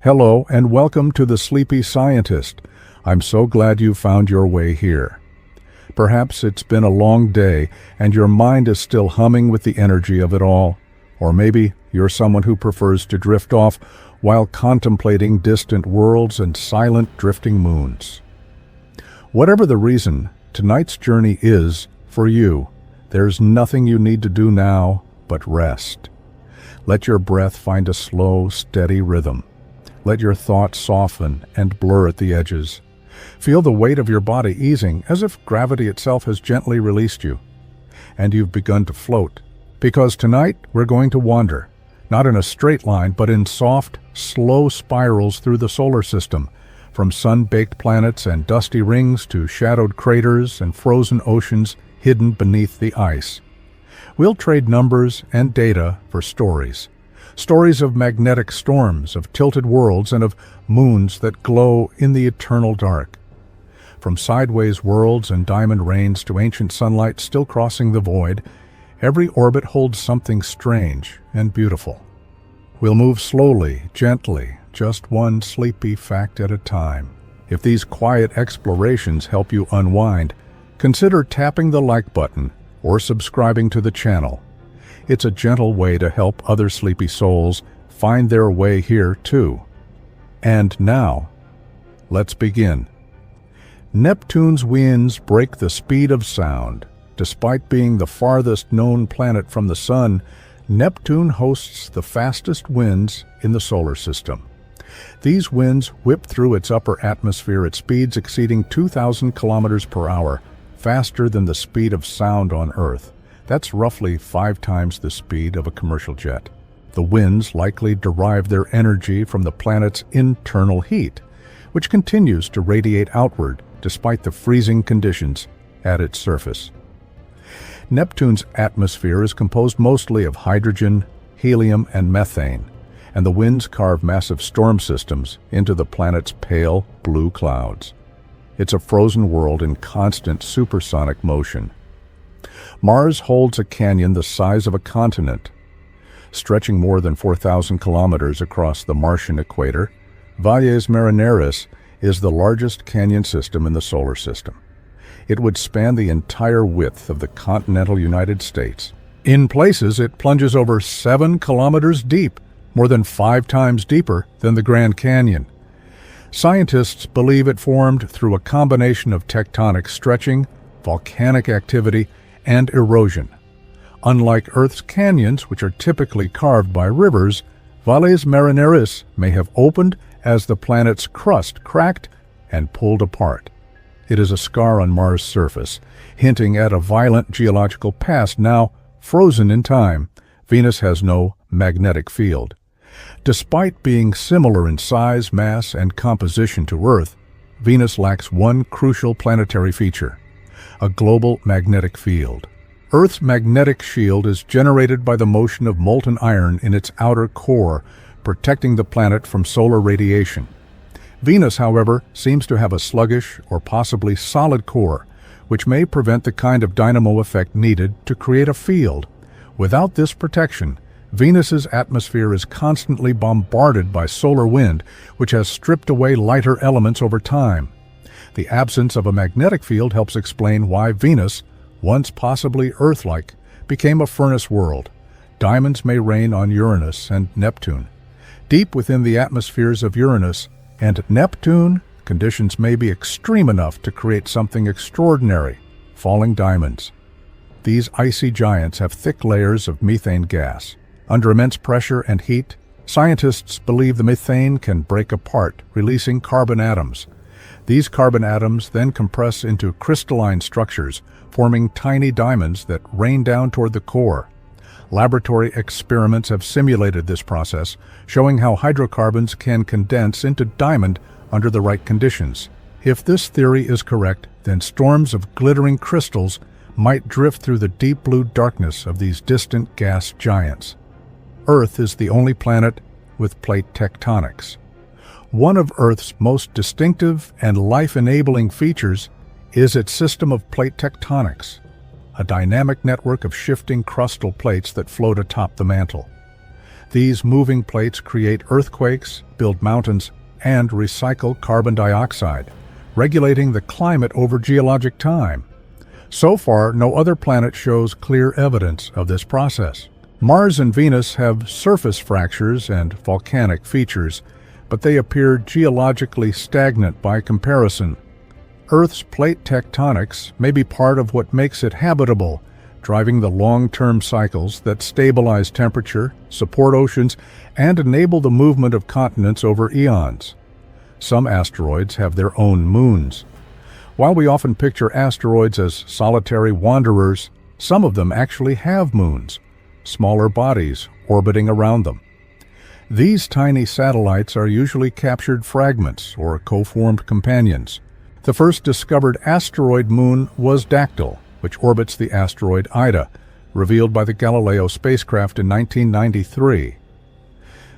Hello and welcome to the Sleepy Scientist. I'm so glad you found your way here. Perhaps it's been a long day and your mind is still humming with the energy of it all. Or maybe you're someone who prefers to drift off while contemplating distant worlds and silent drifting moons. Whatever the reason, tonight's journey is for you. There's nothing you need to do now but rest. Let your breath find a slow, steady rhythm. Let your thoughts soften and blur at the edges. Feel the weight of your body easing as if gravity itself has gently released you. And you've begun to float. Because tonight we're going to wander, not in a straight line, but in soft, slow spirals through the solar system, from sun-baked planets and dusty rings to shadowed craters and frozen oceans hidden beneath the ice. We'll trade numbers and data for stories. Stories of magnetic storms, of tilted worlds, and of moons that glow in the eternal dark. From sideways worlds and diamond rains to ancient sunlight still crossing the void, every orbit holds something strange and beautiful. We'll move slowly, gently, just one sleepy fact at a time. If these quiet explorations help you unwind, consider tapping the like button or subscribing to the channel. It's a gentle way to help other sleepy souls find their way here too. And now, let's begin. Neptune's winds break the speed of sound. Despite being the farthest known planet from the Sun, Neptune hosts the fastest winds in the solar system. These winds whip through its upper atmosphere at speeds exceeding 2,000 kilometers per hour, faster than the speed of sound on Earth. That's roughly 5 times the speed of a commercial jet. The winds likely derive their energy from the planet's internal heat, which continues to radiate outward despite the freezing conditions at its surface. Neptune's atmosphere is composed mostly of hydrogen, helium, and methane, and the winds carve massive storm systems into the planet's pale blue clouds. It's a frozen world in constant supersonic motion. Mars holds a canyon the size of a continent. Stretching more than 4,000 kilometers across the Martian equator, Valles Marineris is the largest canyon system in the solar system. It would span the entire width of the continental United States. In places, it plunges over 7 kilometers deep, more than 5 times deeper than the Grand Canyon. Scientists believe it formed through a combination of tectonic stretching, volcanic activity, and erosion. Unlike Earth's canyons, which are typically carved by rivers, Valles Marineris may have opened as the planet's crust cracked and pulled apart. It is a scar on Mars' surface, hinting at a violent geological past now frozen in time. Venus has no magnetic field. Despite being similar in size, mass, and composition to Earth, Venus lacks one crucial planetary feature: a global magnetic field. Earth's magnetic shield is generated by the motion of molten iron in its outer core, protecting the planet from solar radiation. Venus, however, seems to have a sluggish or possibly solid core, which may prevent the kind of dynamo effect needed to create a field. Without this protection, Venus's atmosphere is constantly bombarded by solar wind, which has stripped away lighter elements over time. The absence of a magnetic field helps explain why Venus, once possibly Earth-like, became a furnace world. Diamonds may rain on Uranus and Neptune. Deep within the atmospheres of Uranus and Neptune, conditions may be extreme enough to create something extraordinary: falling diamonds. These icy giants have thick layers of methane gas. Under immense pressure and heat, scientists believe the methane can break apart, releasing carbon atoms. These carbon atoms then compress into crystalline structures, forming tiny diamonds that rain down toward the core. Laboratory experiments have simulated this process, showing how hydrocarbons can condense into diamond under the right conditions. If this theory is correct, then storms of glittering crystals might drift through the deep blue darkness of these distant gas giants. Earth is the only planet with plate tectonics. One of Earth's most distinctive and life-enabling features is its system of plate tectonics, a dynamic network of shifting crustal plates that float atop the mantle. These moving plates create earthquakes, build mountains, and recycle carbon dioxide, regulating the climate over geologic time. So far, no other planet shows clear evidence of this process. Mars and Venus have surface fractures and volcanic features, but they appear geologically stagnant by comparison. Earth's plate tectonics may be part of what makes it habitable, driving the long-term cycles that stabilize temperature, support oceans, and enable the movement of continents over eons. Some asteroids have their own moons. While we often picture asteroids as solitary wanderers, some of them actually have moons, smaller bodies orbiting around them. These tiny satellites are usually captured fragments or co-formed companions. The first discovered asteroid moon was Dactyl, which orbits the asteroid Ida, revealed by the Galileo spacecraft in 1993.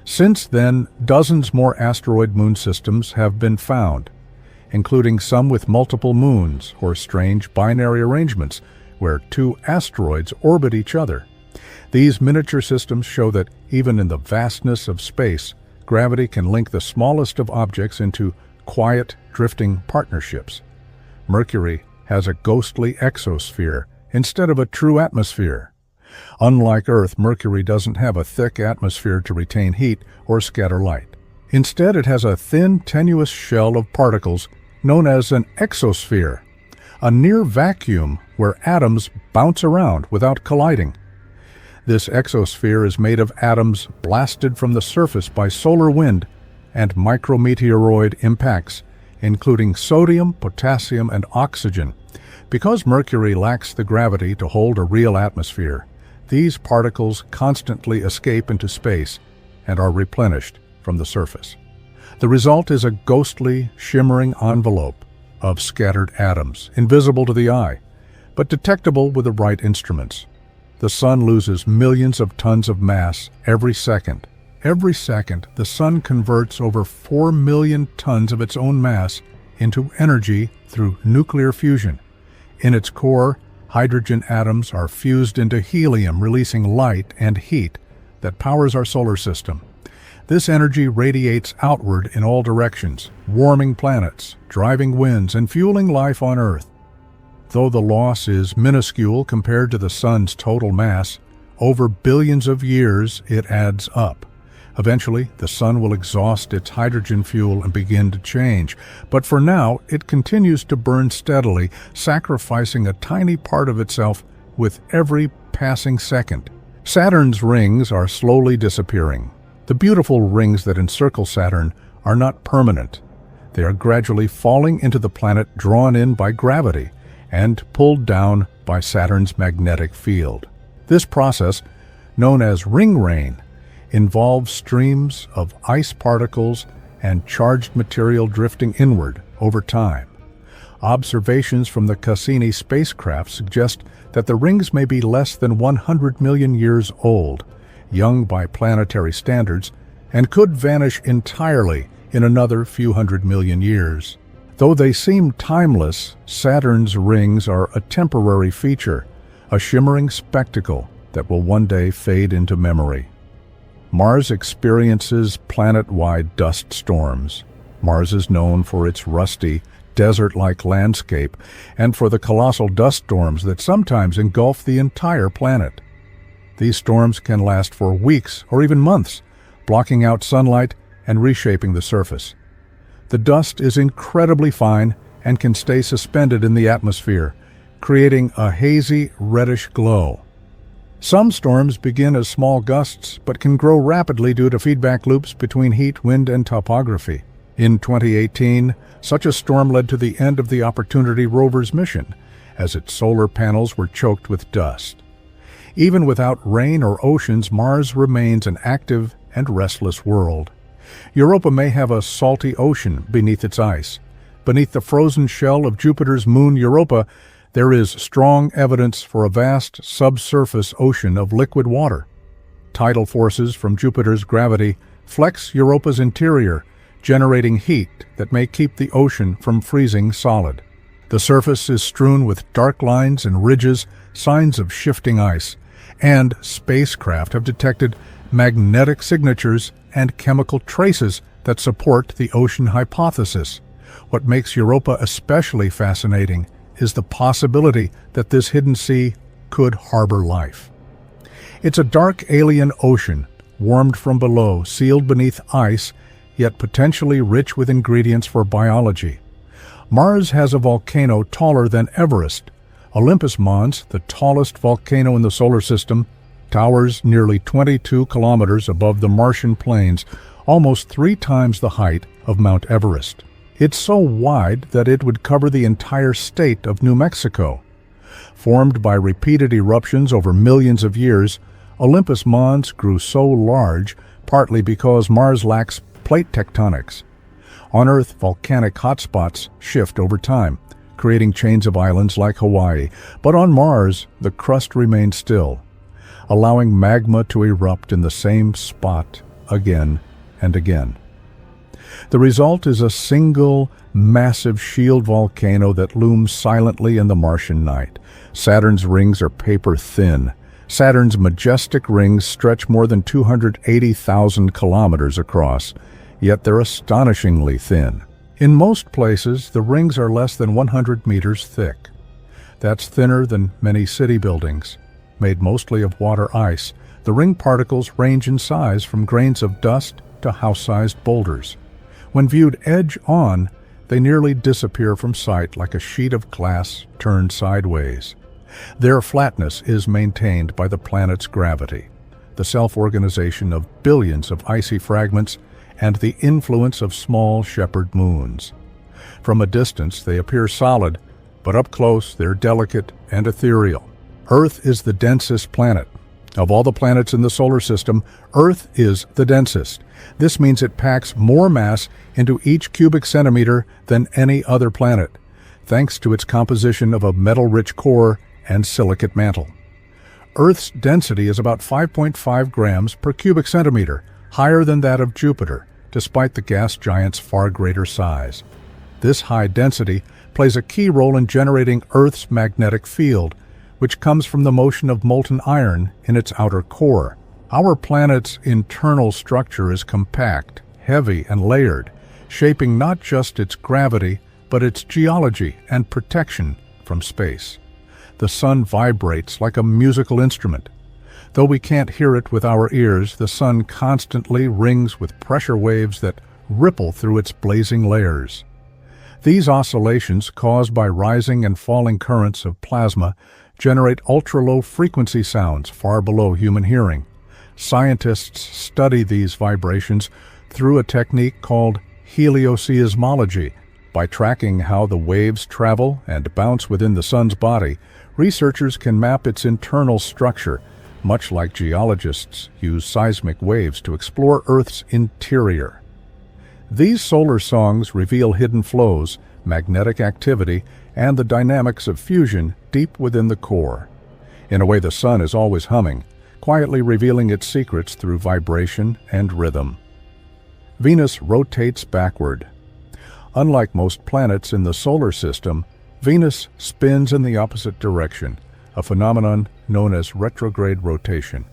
Since then, dozens more asteroid moon systems have been found, including some with multiple moons or strange binary arrangements where two asteroids orbit each other. These miniature systems show that even in the vastness of space, gravity can link the smallest of objects into quiet, drifting partnerships. Mercury has a ghostly exosphere instead of a true atmosphere. Unlike Earth, Mercury doesn't have a thick atmosphere to retain heat or scatter light. Instead, it has a thin, tenuous shell of particles known as an exosphere, a near vacuum where atoms bounce around without colliding. This exosphere is made of atoms blasted from the surface by solar wind and micrometeoroid impacts, including sodium, potassium, and oxygen. Because Mercury lacks the gravity to hold a real atmosphere, these particles constantly escape into space and are replenished from the surface. The result is a ghostly, shimmering envelope of scattered atoms, invisible to the eye, but detectable with the right instruments. The Sun loses millions of tons of mass every second. Every second, the Sun converts over 4 million tons of its own mass into energy through nuclear fusion. In its core, hydrogen atoms are fused into helium, releasing light and heat that powers our solar system. This energy radiates outward in all directions, warming planets, driving winds, and fueling life on Earth. Though the loss is minuscule compared to the Sun's total mass, over billions of years it adds up. Eventually, the Sun will exhaust its hydrogen fuel and begin to change, but for now, it continues to burn steadily, sacrificing a tiny part of itself with every passing second. Saturn's rings are slowly disappearing. The beautiful rings that encircle Saturn are not permanent. They are gradually falling into the planet, drawn in by gravity and pulled down by Saturn's magnetic field. This process, known as ring rain, involves streams of ice particles and charged material drifting inward over time. Observations from the Cassini spacecraft suggest that the rings may be less than 100 million years old, young by planetary standards, and could vanish entirely in another few hundred million years. Though they seem timeless, Saturn's rings are a temporary feature, a shimmering spectacle that will one day fade into memory. Mars experiences planet-wide dust storms. Mars is known for its rusty, desert-like landscape and for the colossal dust storms that sometimes engulf the entire planet. These storms can last for weeks or even months, blocking out sunlight and reshaping the surface. The dust is incredibly fine and can stay suspended in the atmosphere, creating a hazy, reddish glow. Some storms begin as small gusts but can grow rapidly due to feedback loops between heat, wind, and topography. In 2018, such a storm led to the end of the Opportunity rover's mission, as its solar panels were choked with dust. Even without rain or oceans, Mars remains an active and restless world. Europa may have a salty ocean beneath its ice. Beneath the frozen shell of Jupiter's moon Europa, there is strong evidence for a vast subsurface ocean of liquid water. Tidal forces from Jupiter's gravity flex Europa's interior, generating heat that may keep the ocean from freezing solid. The surface is strewn with dark lines and ridges, signs of shifting ice, and spacecraft have detected magnetic signatures, and chemical traces that support the ocean hypothesis. What makes Europa especially fascinating is the possibility that this hidden sea could harbor life. It's a dark alien ocean, warmed from below, sealed beneath ice, yet potentially rich with ingredients for biology. Mars has a volcano taller than Everest. Olympus Mons, the tallest volcano in the solar system, towers nearly 22 kilometers above the Martian plains, almost 3 times the height of Mount Everest. It's so wide that it would cover the entire state of New Mexico. Formed by repeated eruptions over millions of years, Olympus Mons grew so large partly because Mars lacks plate tectonics. On Earth, volcanic hotspots shift over time, creating chains of islands like Hawaii, but on Mars, the crust remains still, allowing magma to erupt in the same spot again and again. The result is a single, massive shield volcano that looms silently in the Martian night. Saturn's rings are paper-thin. Saturn's majestic rings stretch more than 280,000 kilometers across, yet they're astonishingly thin. In most places, the rings are less than 100 meters thick. That's thinner than many city buildings. Made mostly of water ice, the ring particles range in size from grains of dust to house-sized boulders. When viewed edge-on, they nearly disappear from sight like a sheet of glass turned sideways. Their flatness is maintained by the planet's gravity, the self-organization of billions of icy fragments, and the influence of small shepherd moons. From a distance, they appear solid, but up close, they're delicate and ethereal. Earth is the densest planet. Of all the planets in the solar system, Earth is the densest. This means it packs more mass into each cubic centimeter than any other planet, thanks to its composition of a metal-rich core and silicate mantle. Earth's density is about 5.5 grams per cubic centimeter, higher than that of Jupiter, despite the gas giant's far greater size. This high density plays a key role in generating Earth's magnetic field, which comes from the motion of molten iron in its outer core. Our planet's internal structure is compact, heavy, and layered, shaping not just its gravity, but its geology and protection from space. The sun vibrates like a musical instrument. Though we can't hear it with our ears, the sun constantly rings with pressure waves that ripple through its blazing layers. These oscillations, caused by rising and falling currents of plasma, generate ultra-low frequency sounds far below human hearing. Scientists study these vibrations through a technique called helioseismology. By tracking how the waves travel and bounce within the sun's body, researchers can map its internal structure, much like geologists use seismic waves to explore Earth's interior. These solar songs reveal hidden flows, magnetic activity, and the dynamics of fusion deep within the core. In a way, the sun is always humming, quietly revealing its secrets through vibration and rhythm. Venus rotates backward. Unlike most planets in the solar system, Venus spins in the opposite direction, a phenomenon known as retrograde rotation.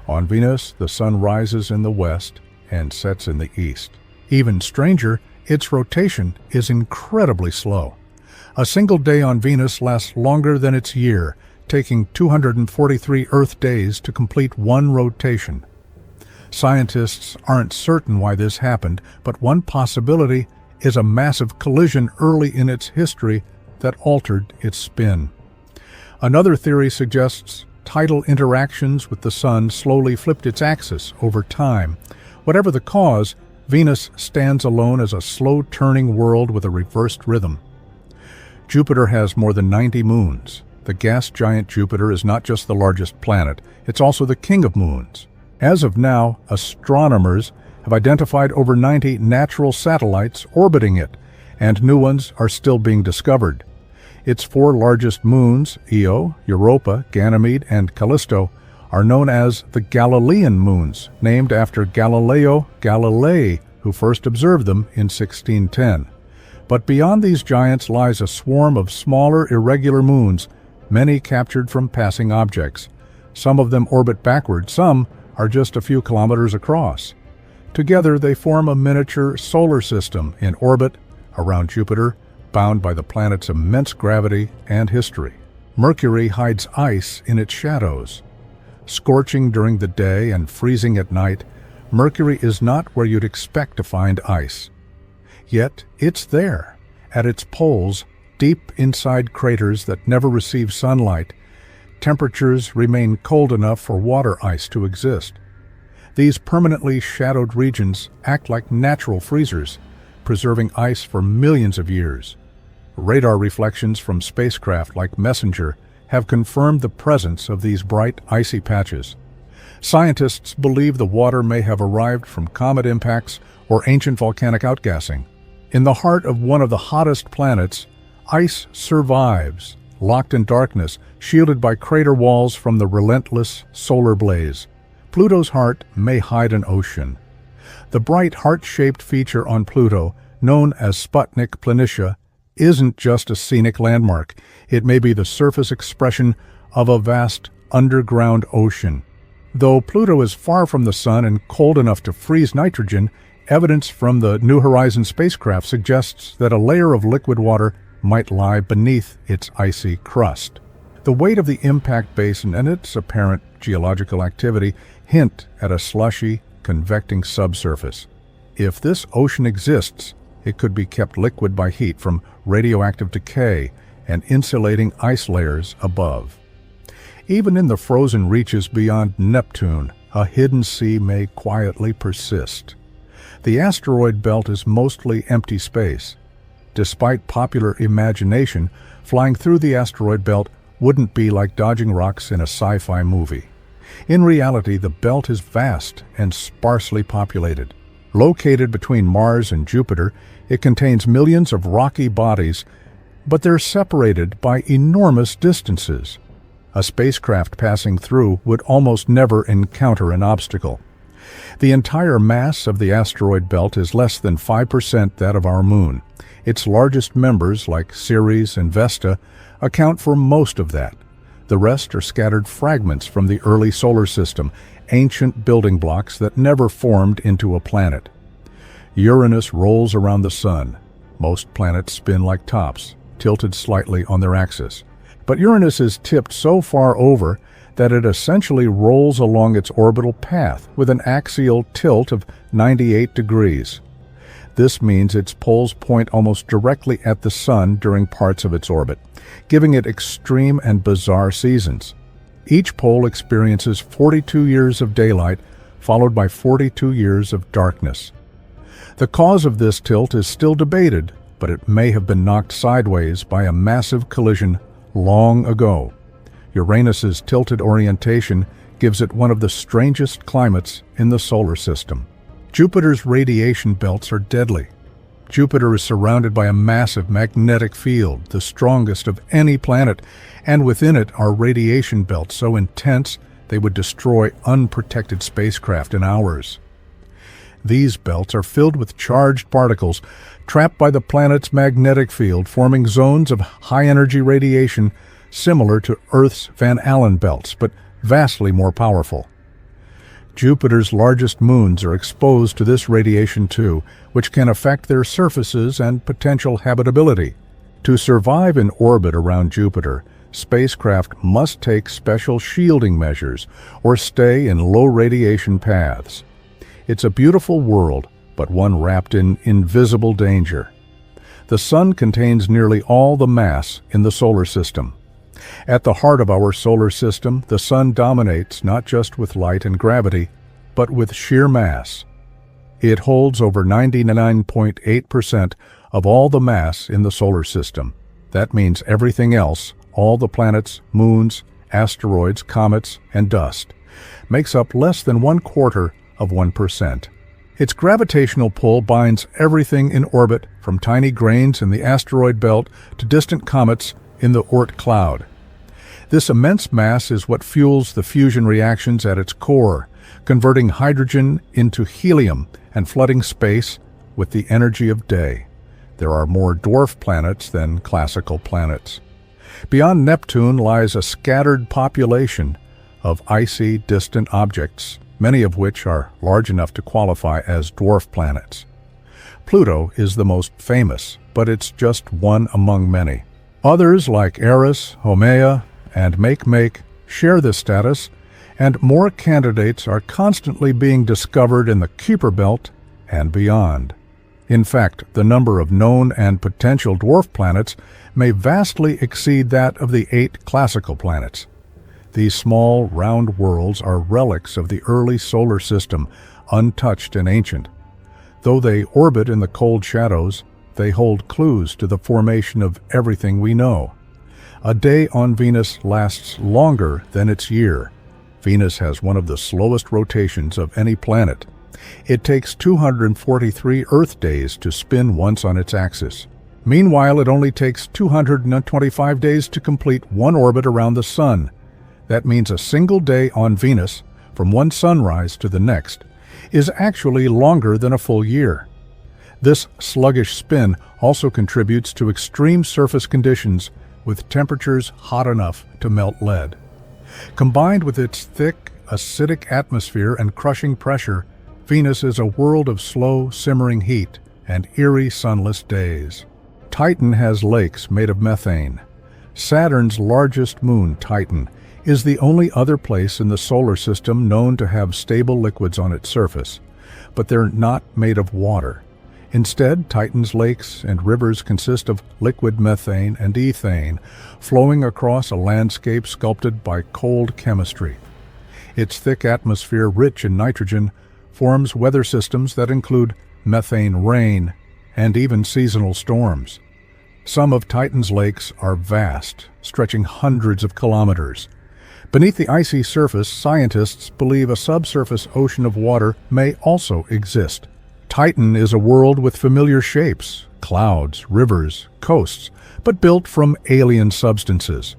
On Venus, the sun rises in the west and sets in the east. Even stranger, its rotation is incredibly slow. A single day on Venus lasts longer than its year, taking 243 Earth days to complete one rotation. Scientists aren't certain why this happened, but one possibility is a massive collision early in its history that altered its spin. Another theory suggests tidal interactions with the sun slowly flipped its axis over time. Whatever the cause, Venus stands alone as a slow-turning world with a reversed rhythm. Jupiter has more than 90 moons. The gas giant Jupiter is not just the largest planet, it's also the king of moons. As of now, astronomers have identified over 90 natural satellites orbiting it, and new ones are still being discovered. Its 4 largest moons, Io, Europa, Ganymede, and Callisto, are known as the Galilean moons, named after Galileo Galilei, who first observed them in 1610. But beyond these giants lies a swarm of smaller, irregular moons, many captured from passing objects. Some of them orbit backward, some are just a few kilometers across. Together they form a miniature solar system in orbit around Jupiter, bound by the planet's immense gravity and history. Mercury hides ice in its shadows. Scorching during the day and freezing at night, Mercury is not where you'd expect to find ice. Yet it's there, at its poles, deep inside craters that never receive sunlight. Temperatures remain cold enough for water ice to exist. These permanently shadowed regions act like natural freezers, preserving ice for millions of years. Radar reflections from spacecraft like Messenger have confirmed the presence of these bright, icy patches. Scientists believe the water may have arrived from comet impacts or ancient volcanic outgassing. In the heart of one of the hottest planets, ice survives, locked in darkness, shielded by crater walls from the relentless solar blaze. Pluto's heart may hide an ocean. The bright heart-shaped feature on Pluto, known as Sputnik Planitia, isn't just a scenic landmark. It may be the surface expression of a vast underground ocean. Though Pluto is far from the Sun and cold enough to freeze nitrogen, evidence from the New Horizons spacecraft suggests that a layer of liquid water might lie beneath its icy crust. The weight of the impact basin and its apparent geological activity hint at a slushy, convecting subsurface. If this ocean exists, it could be kept liquid by heat from radioactive decay and insulating ice layers above. Even in the frozen reaches beyond Neptune, a hidden sea may quietly persist. The asteroid belt is mostly empty space. Despite popular imagination, flying through the asteroid belt wouldn't be like dodging rocks in a sci-fi movie. In reality, the belt is vast and sparsely populated. Located between Mars and Jupiter, it contains millions of rocky bodies, but they're separated by enormous distances. A spacecraft passing through would almost never encounter an obstacle. The entire mass of the asteroid belt is less than 5% that of our Moon. Its largest members, like Ceres and Vesta, account for most of that. The rest are scattered fragments from the early solar system, ancient building blocks that never formed into a planet. Uranus rolls around the Sun. Most planets spin like tops, tilted slightly on their axis. But Uranus is tipped so far over that it essentially rolls along its orbital path with an axial tilt of 98 degrees. This means its poles point almost directly at the Sun during parts of its orbit, giving it extreme and bizarre seasons. Each pole experiences 42 years of daylight, followed by 42 years of darkness. The cause of this tilt is still debated, but it may have been knocked sideways by a massive collision long ago. Uranus's tilted orientation gives it one of the strangest climates in the solar system. Jupiter's radiation belts are deadly. Jupiter is surrounded by a massive magnetic field, the strongest of any planet, and within it are radiation belts so intense they would destroy unprotected spacecraft in hours. These belts are filled with charged particles trapped by the planet's magnetic field, forming zones of high-energy radiation similar to Earth's Van Allen belts, but vastly more powerful. Jupiter's largest moons are exposed to this radiation too, which can affect their surfaces and potential habitability. To survive in orbit around Jupiter, spacecraft must take special shielding measures or stay in low radiation paths. It's a beautiful world, but one wrapped in invisible danger. The Sun contains nearly all the mass in the solar system. At the heart of our solar system, the Sun dominates not just with light and gravity, but with sheer mass. It holds over 99.8% of all the mass in the solar system. That means everything else, all the planets, moons, asteroids, comets, and dust, makes up less than 0.25%. Its gravitational pull binds everything in orbit, from tiny grains in the asteroid belt to distant comets in the Oort cloud. This immense mass is what fuels the fusion reactions at its core, converting hydrogen into helium and flooding space with the energy of day. There are more dwarf planets than classical planets. Beyond Neptune lies a scattered population of icy, distant objects, many of which are large enough to qualify as dwarf planets. Pluto is the most famous, but it's just one among many. Others like Eris, Haumea, and Makemake share this status, and more candidates are constantly being discovered in the Kuiper Belt and beyond. In fact, the number of known and potential dwarf planets may vastly exceed that of the 8 classical planets. These small, round worlds are relics of the early solar system, untouched and ancient. Though they orbit in the cold shadows, they hold clues to the formation of everything we know. A day on Venus lasts longer than its year. Venus has one of the slowest rotations of any planet. It takes 243 Earth days to spin once on its axis. Meanwhile, it only takes 225 days to complete one orbit around the Sun. That means a single day on Venus, from one sunrise to the next, is actually longer than a full year. This sluggish spin also contributes to extreme surface conditions with temperatures hot enough to melt lead. Combined with its thick, acidic atmosphere and crushing pressure, Venus is a world of slow, simmering heat and eerie, sunless days. Titan has lakes made of methane. Saturn's largest moon, Titan, is the only other place in the solar system known to have stable liquids on its surface, but they're not made of water. Instead, Titan's lakes and rivers consist of liquid methane and ethane flowing across a landscape sculpted by cold chemistry. Its thick atmosphere, rich in nitrogen, forms weather systems that include methane rain and even seasonal storms. Some of Titan's lakes are vast, stretching hundreds of kilometers. Beneath the icy surface, scientists believe a subsurface ocean of water may also exist. Titan is a world with familiar shapes, clouds, rivers, coasts, but built from alien substances.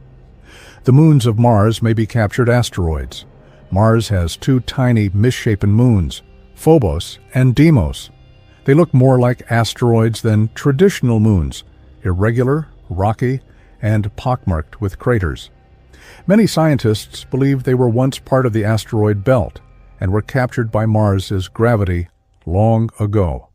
The moons of Mars may be captured asteroids. Mars has 2 tiny, misshapen moons, Phobos and Deimos. They look more like asteroids than traditional moons, irregular, rocky, and pockmarked with craters. Many scientists believe they were once part of the asteroid belt and were captured by Mars's gravity long ago.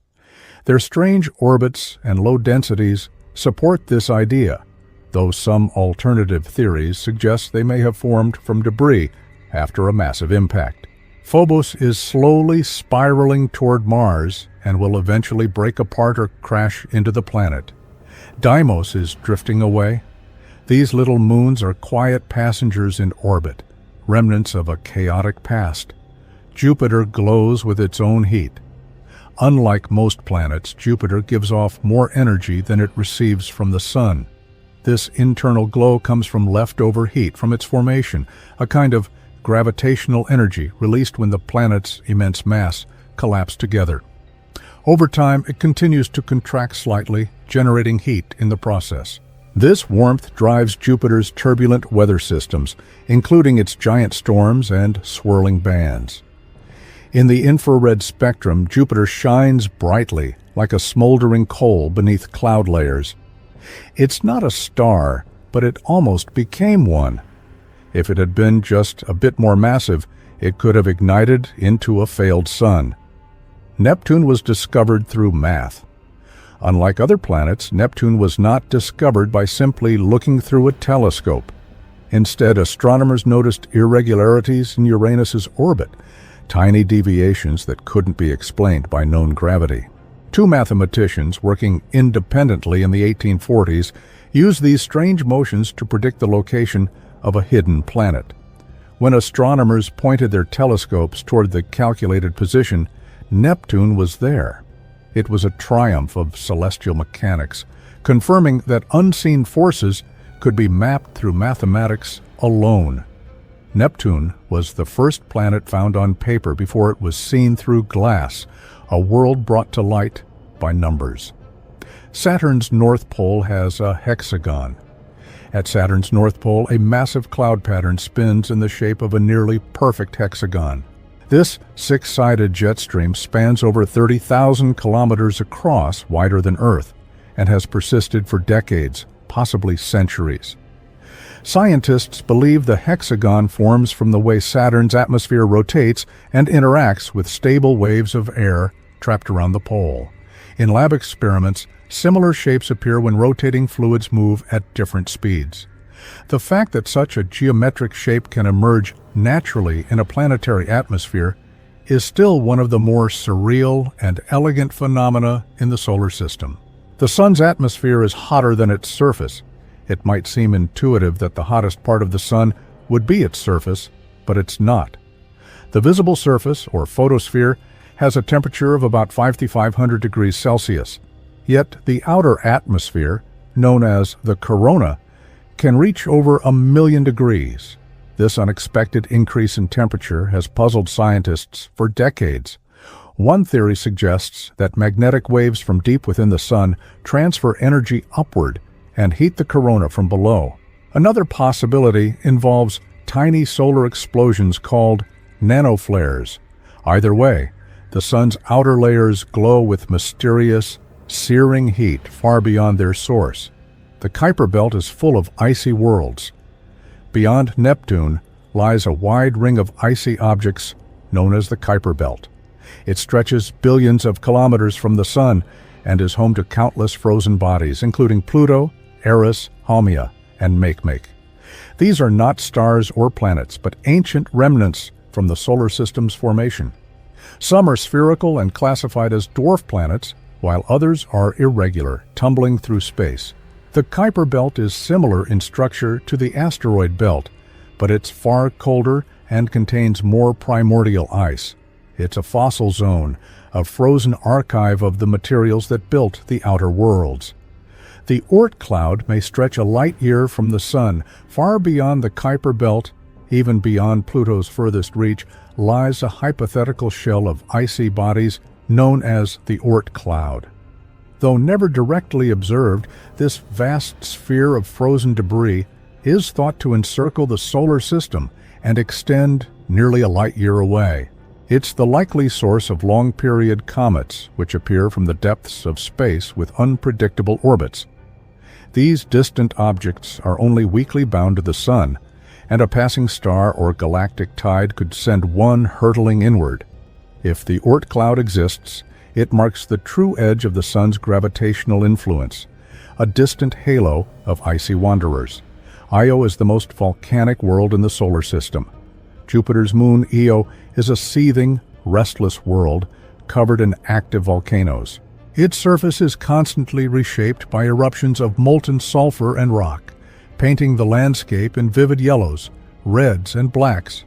Their strange orbits and low densities support this idea, though some alternative theories suggest they may have formed from debris after a massive impact. Phobos is slowly spiraling toward Mars and will eventually break apart or crash into the planet. Deimos is drifting away. These little moons are quiet passengers in orbit, remnants of a chaotic past. Jupiter glows with its own heat. Unlike most planets, Jupiter gives off more energy than it receives from the Sun. This internal glow comes from leftover heat from its formation, a kind of gravitational energy released when the planet's immense mass collapsed together. Over time, it continues to contract slightly, generating heat in the process. This warmth drives Jupiter's turbulent weather systems, including its giant storms and swirling bands. In the infrared spectrum, Jupiter shines brightly, like a smoldering coal beneath cloud layers. It's not a star, but it almost became one. If it had been just a bit more massive, it could have ignited into a failed sun. Neptune was discovered through math. Unlike other planets, Neptune was not discovered by simply looking through a telescope. Instead, astronomers noticed irregularities in Uranus's orbit, tiny deviations that couldn't be explained by known gravity. 2 mathematicians working independently in the 1840s used these strange motions to predict the location of a hidden planet. When astronomers pointed their telescopes toward the calculated position, Neptune was there. It was a triumph of celestial mechanics, confirming that unseen forces could be mapped through mathematics alone. Neptune was the first planet found on paper before it was seen through glass, a world brought to light by numbers. Saturn's North Pole has a hexagon. At Saturn's North Pole, a massive cloud pattern spins in the shape of a nearly perfect hexagon. This 6-sided jet stream spans over 30,000 kilometers across, wider than Earth, and has persisted for decades, possibly centuries. Scientists believe the hexagon forms from the way Saturn's atmosphere rotates and interacts with stable waves of air trapped around the pole. In lab experiments, similar shapes appear when rotating fluids move at different speeds. The fact that such a geometric shape can emerge naturally in a planetary atmosphere is still one of the more surreal and elegant phenomena in the solar system. The Sun's atmosphere is hotter than its surface. It might seem intuitive that the hottest part of the Sun would be its surface, but it's not. The visible surface, or photosphere, has a temperature of about 5,500 degrees Celsius. Yet the outer atmosphere, known as the corona, can reach over 1,000,000 degrees. This unexpected increase in temperature has puzzled scientists for decades. One theory suggests that magnetic waves from deep within the Sun transfer energy upward and heat the corona from below. Another possibility involves tiny solar explosions called nanoflares. Either way, the Sun's outer layers glow with mysterious, searing heat far beyond their source. The Kuiper Belt is full of icy worlds. Beyond Neptune lies a wide ring of icy objects known as the Kuiper Belt. It stretches billions of kilometers from the Sun and is home to countless frozen bodies, including Pluto, Eris, Haumea, and Makemake. These are not stars or planets, but ancient remnants from the solar system's formation. Some are spherical and classified as dwarf planets, while others are irregular, tumbling through space. The Kuiper Belt is similar in structure to the asteroid belt, but it's far colder and contains more primordial ice. It's a fossil zone, a frozen archive of the materials that built the outer worlds. The Oort cloud may stretch a light year from the Sun. Far beyond the Kuiper Belt, even beyond Pluto's furthest reach, lies a hypothetical shell of icy bodies known as the Oort cloud. Though never directly observed, this vast sphere of frozen debris is thought to encircle the solar system and extend nearly a light year away. It's the likely source of long-period comets, which appear from the depths of space with unpredictable orbits. These distant objects are only weakly bound to the Sun, and a passing star or galactic tide could send one hurtling inward. If the Oort cloud exists, it marks the true edge of the Sun's gravitational influence, a distant halo of icy wanderers. Io is the most volcanic world in the solar system. Jupiter's moon Io is a seething, restless world covered in active volcanoes. Its surface is constantly reshaped by eruptions of molten sulfur and rock, painting the landscape in vivid yellows, reds, and blacks.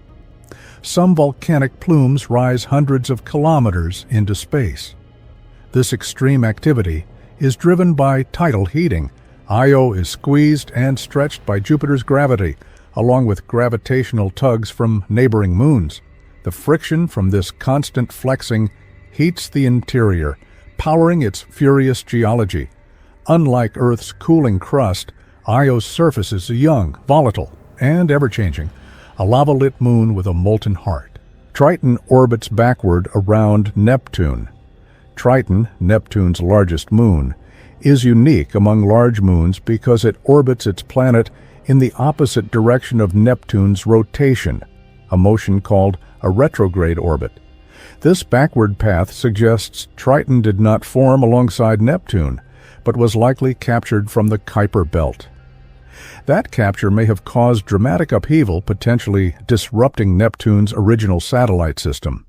Some volcanic plumes rise hundreds of kilometers into space. This extreme activity is driven by tidal heating. Io is squeezed and stretched by Jupiter's gravity, along with gravitational tugs from neighboring moons. The friction from this constant flexing heats the interior, powering its furious geology. Unlike Earth's cooling crust, Io's surface is young, volatile, and ever-changing, a lava-lit moon with a molten heart. Triton orbits backward around Neptune. Triton, Neptune's largest moon, is unique among large moons because it orbits its planet in the opposite direction of Neptune's rotation, a motion called a retrograde orbit. This backward path suggests Triton did not form alongside Neptune, but was likely captured from the Kuiper Belt. That capture may have caused dramatic upheaval, potentially disrupting Neptune's original satellite system.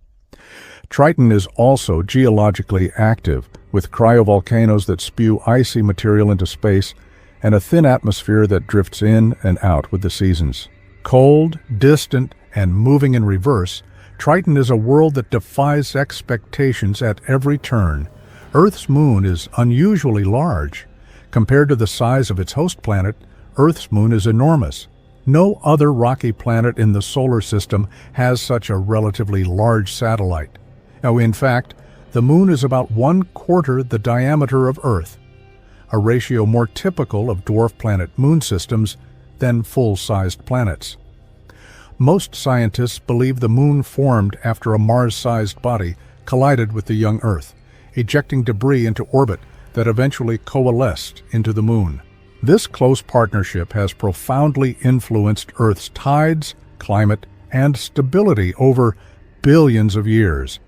Triton is also geologically active, with cryovolcanoes that spew icy material into space and a thin atmosphere that drifts in and out with the seasons. Cold, distant, and moving in reverse, Triton is a world that defies expectations at every turn. Earth's moon is unusually large. Compared to the size of its host planet, Earth's moon is enormous. No other rocky planet in the solar system has such a relatively large satellite. Now, in fact, the moon is about 1/4 the diameter of Earth, a ratio more typical of dwarf planet moon systems than full-sized planets. Most scientists believe the moon formed after a Mars-sized body collided with the young Earth, ejecting debris into orbit that eventually coalesced into the moon. This close partnership has profoundly influenced Earth's tides, climate, and stability over billions of years.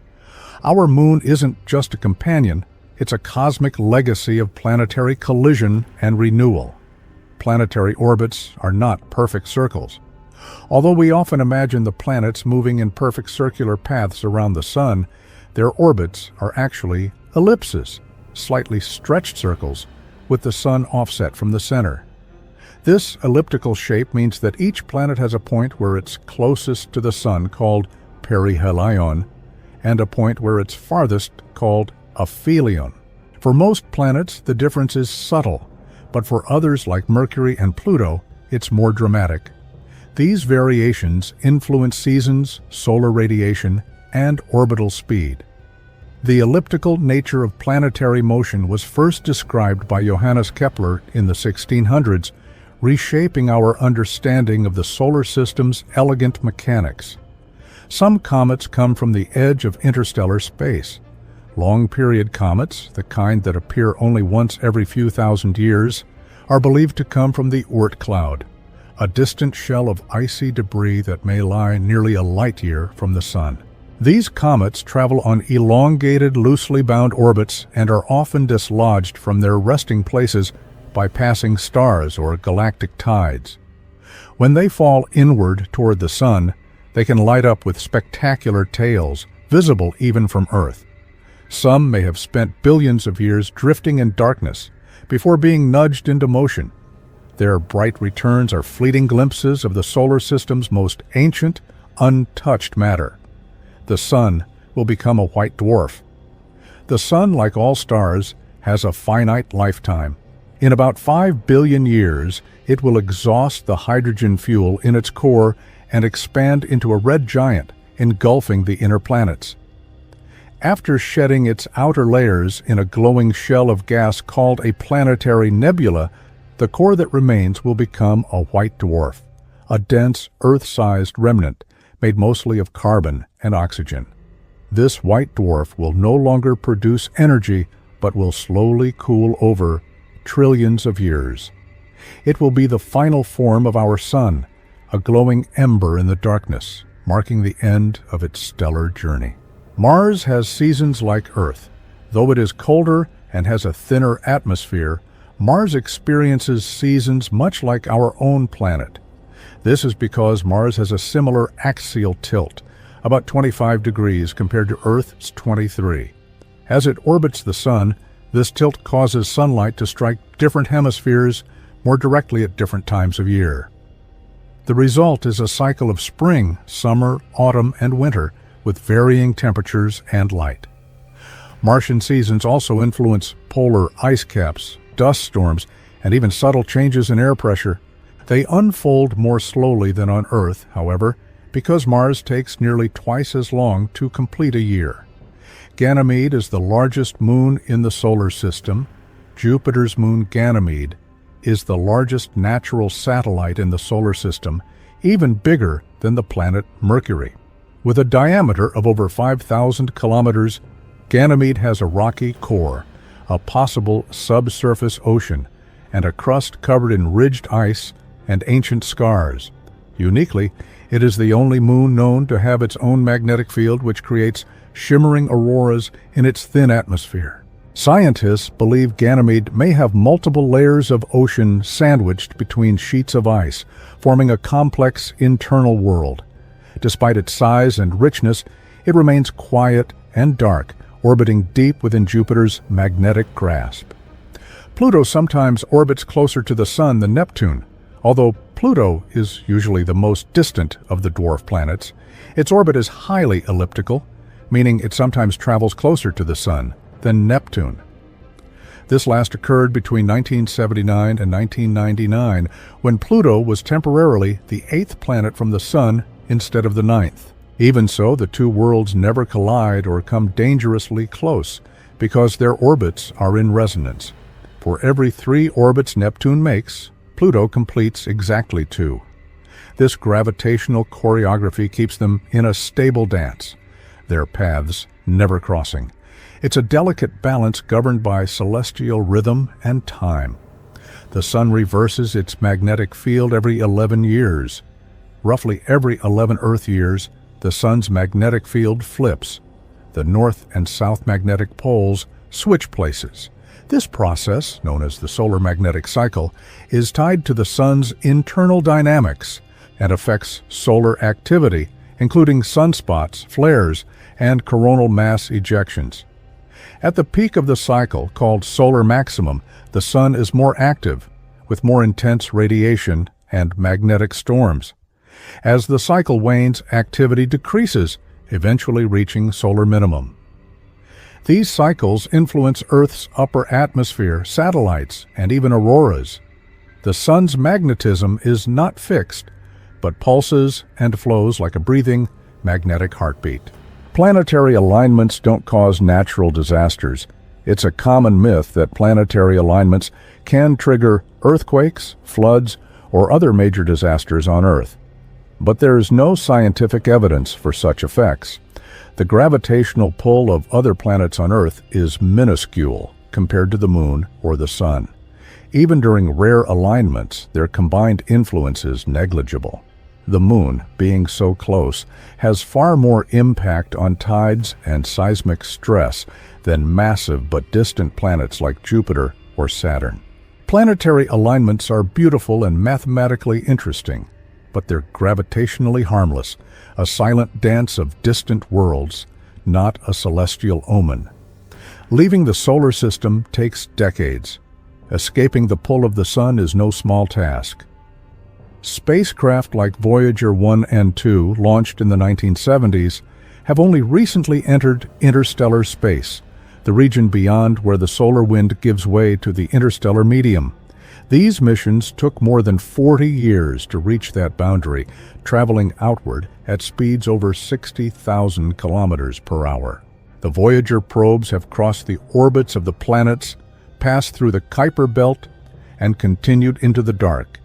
Our moon isn't just a companion, it's a cosmic legacy of planetary collision and renewal. Planetary orbits are not perfect circles. Although we often imagine the planets moving in perfect circular paths around the Sun, their orbits are actually ellipses, slightly stretched circles, with the Sun offset from the center. This elliptical shape means that each planet has a point where it's closest to the Sun, called perihelion, and a point where it's farthest, called aphelion. For most planets, the difference is subtle, but for others like Mercury and Pluto, it's more dramatic. These variations influence seasons, solar radiation, and orbital speed. The elliptical nature of planetary motion was first described by Johannes Kepler in the 1600s, reshaping our understanding of the solar system's elegant mechanics. Some comets come from the edge of interstellar space. Long-period comets, the kind that appear only once every few thousand years, are believed to come from the Oort cloud, a distant shell of icy debris that may lie nearly a light-year from the Sun. These comets travel on elongated, loosely bound orbits and are often dislodged from their resting places by passing stars or galactic tides. When they fall inward toward the Sun, they can light up with spectacular tails, visible even from Earth. Some may have spent billions of years drifting in darkness before being nudged into motion. Their bright returns are fleeting glimpses of the solar system's most ancient, untouched matter. The Sun will become a white dwarf. The Sun, like all stars, has a finite lifetime. In about 5 billion years, it will exhaust the hydrogen fuel in its core and expand into a red giant, engulfing the inner planets. After shedding its outer layers in a glowing shell of gas called a planetary nebula, the core that remains will become a white dwarf, a dense, Earth-sized remnant made mostly of carbon and oxygen. This white dwarf will no longer produce energy, but will slowly cool over trillions of years. It will be the final form of our Sun, a glowing ember in the darkness, marking the end of its stellar journey. Mars has seasons like Earth. Though it is colder and has a thinner atmosphere, Mars experiences seasons much like our own planet. This is because Mars has a similar axial tilt, about 25 degrees compared to Earth's 23. As it orbits the Sun, this tilt causes sunlight to strike different hemispheres more directly at different times of year. The result is a cycle of spring, summer, autumn, and winter, with varying temperatures and light. Martian seasons also influence polar ice caps, dust storms, and even subtle changes in air pressure. They unfold more slowly than on Earth, however, because Mars takes nearly twice as long to complete a year. Ganymede is the largest moon in the solar system. Jupiter's moon Ganymede is the largest natural satellite in the solar system, even bigger than the planet Mercury. With a diameter of over 5,000 kilometers, Ganymede has a rocky core, a possible subsurface ocean, and a crust covered in ridged ice and ancient scars. Uniquely, it is the only moon known to have its own magnetic field, which creates shimmering auroras in its thin atmosphere. Scientists believe Ganymede may have multiple layers of ocean sandwiched between sheets of ice, forming a complex internal world. Despite its size and richness, it remains quiet and dark, orbiting deep within Jupiter's magnetic grasp. Pluto sometimes orbits closer to the Sun than Neptune. Although Pluto is usually the most distant of the dwarf planets, its orbit is highly elliptical, meaning it sometimes travels closer to the Sun than Neptune. This last occurred between 1979 and 1999, when Pluto was temporarily the 8th planet from the Sun instead of the 9th. Even so, the two worlds never collide or come dangerously close, because their orbits are in resonance. For every 3 orbits Neptune makes, Pluto completes exactly 2. This gravitational choreography keeps them in a stable dance, their paths never crossing. It's a delicate balance governed by celestial rhythm and time. The Sun reverses its magnetic field every 11 years. Roughly every 11 Earth years, the Sun's magnetic field flips. The north and south magnetic poles switch places. This process, known as the solar magnetic cycle, is tied to the Sun's internal dynamics and affects solar activity, including sunspots, flares, and coronal mass ejections. At the peak of the cycle, called solar maximum, the Sun is more active, with more intense radiation and magnetic storms. As the cycle wanes, activity decreases, eventually reaching solar minimum. These cycles influence Earth's upper atmosphere, satellites, and even auroras. The Sun's magnetism is not fixed, but pulses and flows like a breathing, magnetic heartbeat. Planetary alignments don't cause natural disasters. It's a common myth that planetary alignments can trigger earthquakes, floods, or other major disasters on Earth. But there is no scientific evidence for such effects. The gravitational pull of other planets on Earth is minuscule compared to the Moon or the Sun. Even during rare alignments, their combined influence is negligible. The Moon, being so close, has far more impact on tides and seismic stress than massive but distant planets like Jupiter or Saturn. Planetary alignments are beautiful and mathematically interesting, but they're gravitationally harmless, a silent dance of distant worlds, not a celestial omen. Leaving the solar system takes decades. Escaping the pull of the Sun is no small task. Spacecraft like Voyager 1 and 2, launched in the 1970s, have only recently entered interstellar space, the region beyond where the solar wind gives way to the interstellar medium. These missions took more than 40 years to reach that boundary, traveling outward at speeds over 60,000 kilometers per hour. The Voyager probes have crossed the orbits of the planets, passed through the Kuiper Belt, and continued into the dark.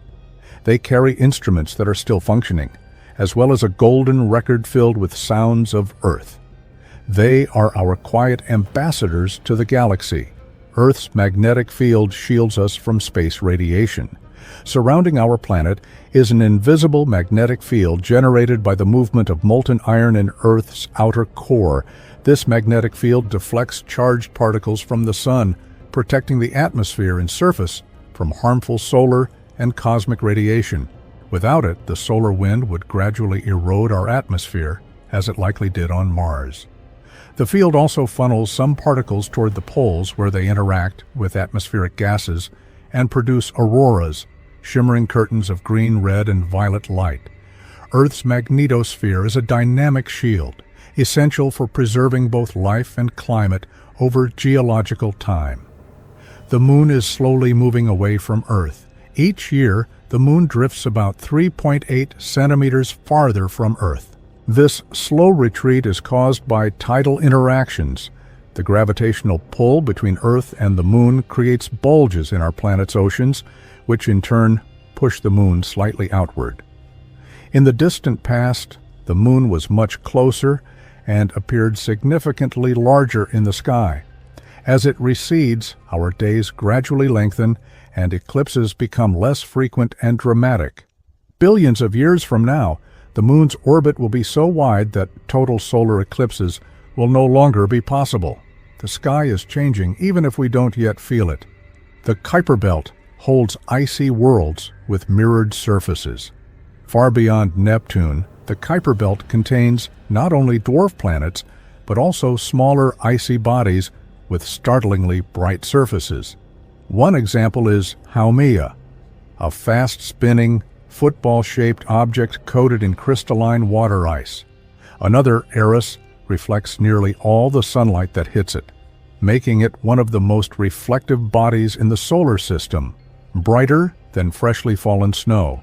They carry instruments that are still functioning, as well as a golden record filled with sounds of Earth. They are our quiet ambassadors to the galaxy. Earth's magnetic field shields us from space radiation. Surrounding our planet is an invisible magnetic field generated by the movement of molten iron in Earth's outer core. This magnetic field deflects charged particles from the Sun, protecting the atmosphere and surface from harmful solar and cosmic radiation. Without it, the solar wind would gradually erode our atmosphere, as it likely did on Mars. The field also funnels some particles toward the poles where they interact with atmospheric gases and produce auroras, shimmering curtains of green, red, and violet light. Earth's magnetosphere is a dynamic shield, essential for preserving both life and climate over geological time. The Moon is slowly moving away from Earth. Each year, the Moon drifts about 3.8 centimeters farther from Earth. This slow retreat is caused by tidal interactions. The gravitational pull between Earth and the Moon creates bulges in our planet's oceans, which in turn push the Moon slightly outward. In the distant past, the Moon was much closer and appeared significantly larger in the sky. As it recedes, our days gradually lengthen and eclipses become less frequent and dramatic. Billions of years from now, the Moon's orbit will be so wide that total solar eclipses will no longer be possible. The sky is changing even if we don't yet feel it. The Kuiper Belt holds icy worlds with mirrored surfaces. Far beyond Neptune, the Kuiper Belt contains not only dwarf planets, but also smaller icy bodies with startlingly bright surfaces. One example is Haumea, a fast-spinning, football-shaped object coated in crystalline water ice. Another, Eris, reflects nearly all the sunlight that hits it, making it one of the most reflective bodies in the solar system, brighter than freshly fallen snow.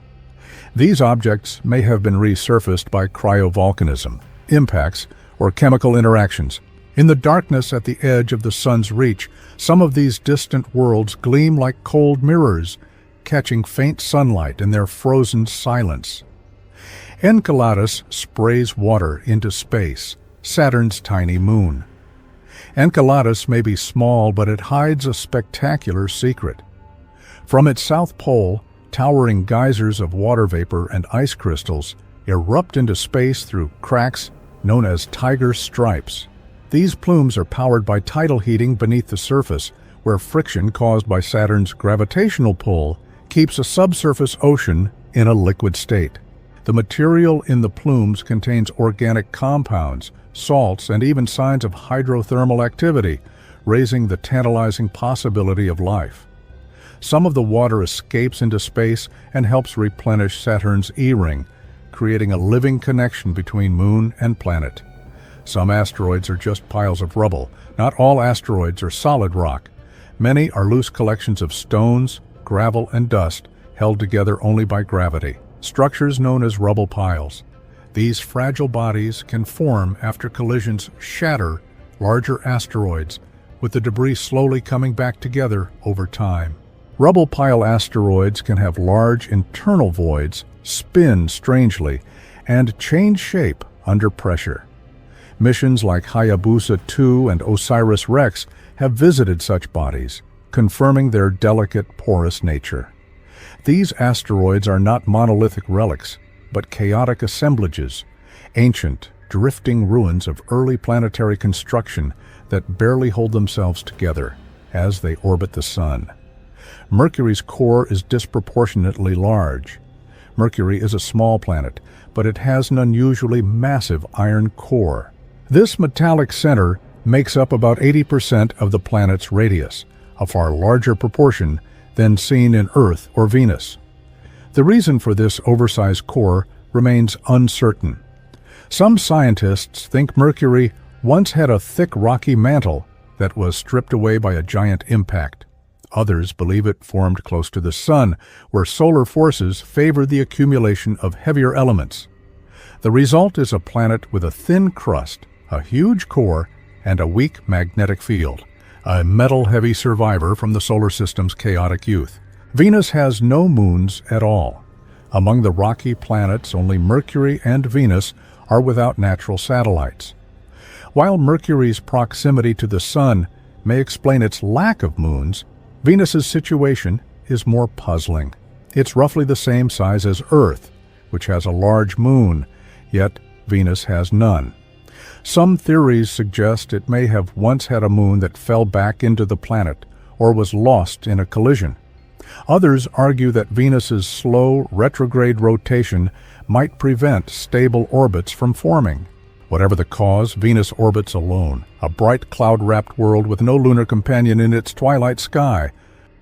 These objects may have been resurfaced by cryovolcanism, impacts, or chemical interactions. In the darkness at the edge of the Sun's reach, some of these distant worlds gleam like cold mirrors, catching faint sunlight in their frozen silence. Enceladus sprays water into space, Saturn's tiny moon. Enceladus may be small, but it hides a spectacular secret. From its south pole, towering geysers of water vapor and ice crystals erupt into space through cracks known as tiger stripes. These plumes are powered by tidal heating beneath the surface, where friction caused by Saturn's gravitational pull keeps a subsurface ocean in a liquid state. The material in the plumes contains organic compounds, salts, and even signs of hydrothermal activity, raising the tantalizing possibility of life. Some of the water escapes into space and helps replenish Saturn's E-ring, creating a living connection between moon and planet. Some asteroids are just piles of rubble. Not all asteroids are solid rock. Many are loose collections of stones, gravel, and dust held together only by gravity, structures known as rubble piles. These fragile bodies can form after collisions shatter larger asteroids, with the debris slowly coming back together over time. Rubble pile asteroids can have large internal voids, spin strangely, and change shape under pressure. Missions like Hayabusa 2 and OSIRIS-REx have visited such bodies, confirming their delicate, porous nature. These asteroids are not monolithic relics, but chaotic assemblages, ancient, drifting ruins of early planetary construction that barely hold themselves together as they orbit the Sun. Mercury's core is disproportionately large. Mercury is a small planet, but it has an unusually massive iron core. This metallic center makes up about 80% of the planet's radius, a far larger proportion than seen in Earth or Venus. The reason for this oversized core remains uncertain. Some scientists think Mercury once had a thick rocky mantle that was stripped away by a giant impact. Others believe it formed close to the Sun, where solar forces favored the accumulation of heavier elements. The result is a planet with a thin crust, a huge core, and a weak magnetic field, a metal-heavy survivor from the solar system's chaotic youth. Venus has no moons at all. Among the rocky planets, only Mercury and Venus are without natural satellites. While Mercury's proximity to the Sun may explain its lack of moons, Venus's situation is more puzzling. It's roughly the same size as Earth, which has a large moon, yet Venus has none. Some theories suggest it may have once had a moon that fell back into the planet or was lost in a collision. Others argue that Venus's slow retrograde rotation might prevent stable orbits from forming. Whatever the cause, Venus orbits alone, a bright cloud-wrapped world with no lunar companion in its twilight sky.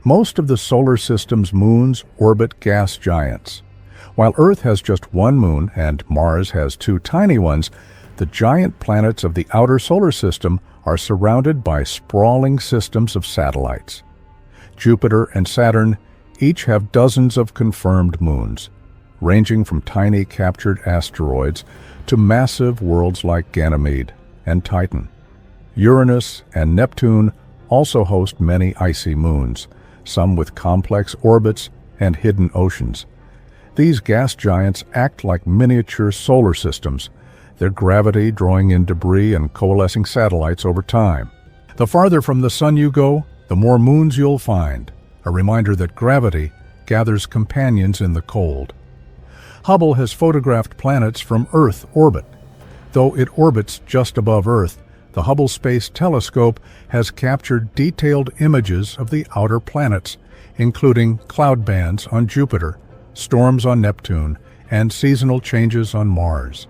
Most of the solar system's moons orbit gas giants. While Earth has just one moon and Mars has two tiny ones, the giant planets of the outer solar system are surrounded by sprawling systems of satellites. Jupiter and Saturn each have dozens of confirmed moons, ranging from tiny captured asteroids to massive worlds like Ganymede and Titan. Uranus and Neptune also host many icy moons, some with complex orbits and hidden oceans. These gas giants act like miniature solar systems, their gravity drawing in debris and coalescing satellites over time. The farther from the Sun you go, the more moons you'll find, a reminder that gravity gathers companions in the cold. Hubble has photographed planets from Earth orbit. Though it orbits just above Earth, the Hubble Space Telescope has captured detailed images of the outer planets, including cloud bands on Jupiter, storms on Neptune, and seasonal changes on Mars.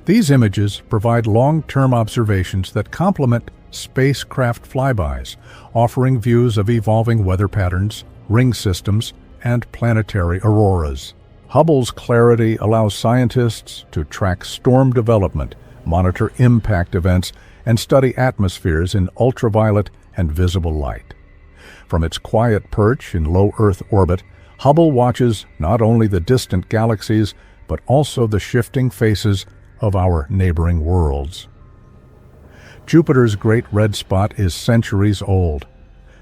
These images provide long-term observations that complement spacecraft flybys, offering views of evolving weather patterns, ring systems, and planetary auroras. Hubble's clarity allows scientists to track storm development, monitor impact events, and study atmospheres in ultraviolet and visible light. From its quiet perch in low Earth orbit, Hubble watches not only the distant galaxies, but also the shifting faces of our neighboring worlds. Jupiter's Great Red Spot is centuries old.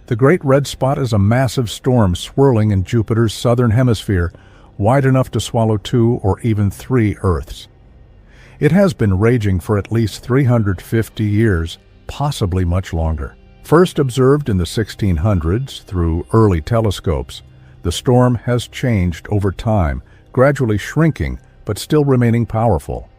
The Great Red Spot is a massive storm swirling in Jupiter's southern hemisphere, wide enough to swallow 2 or even 3 Earths. It has been raging for at least 350 years, possibly much longer. First observed in the 1600s through early telescopes, The storm has changed over time, gradually shrinking but still remaining powerful.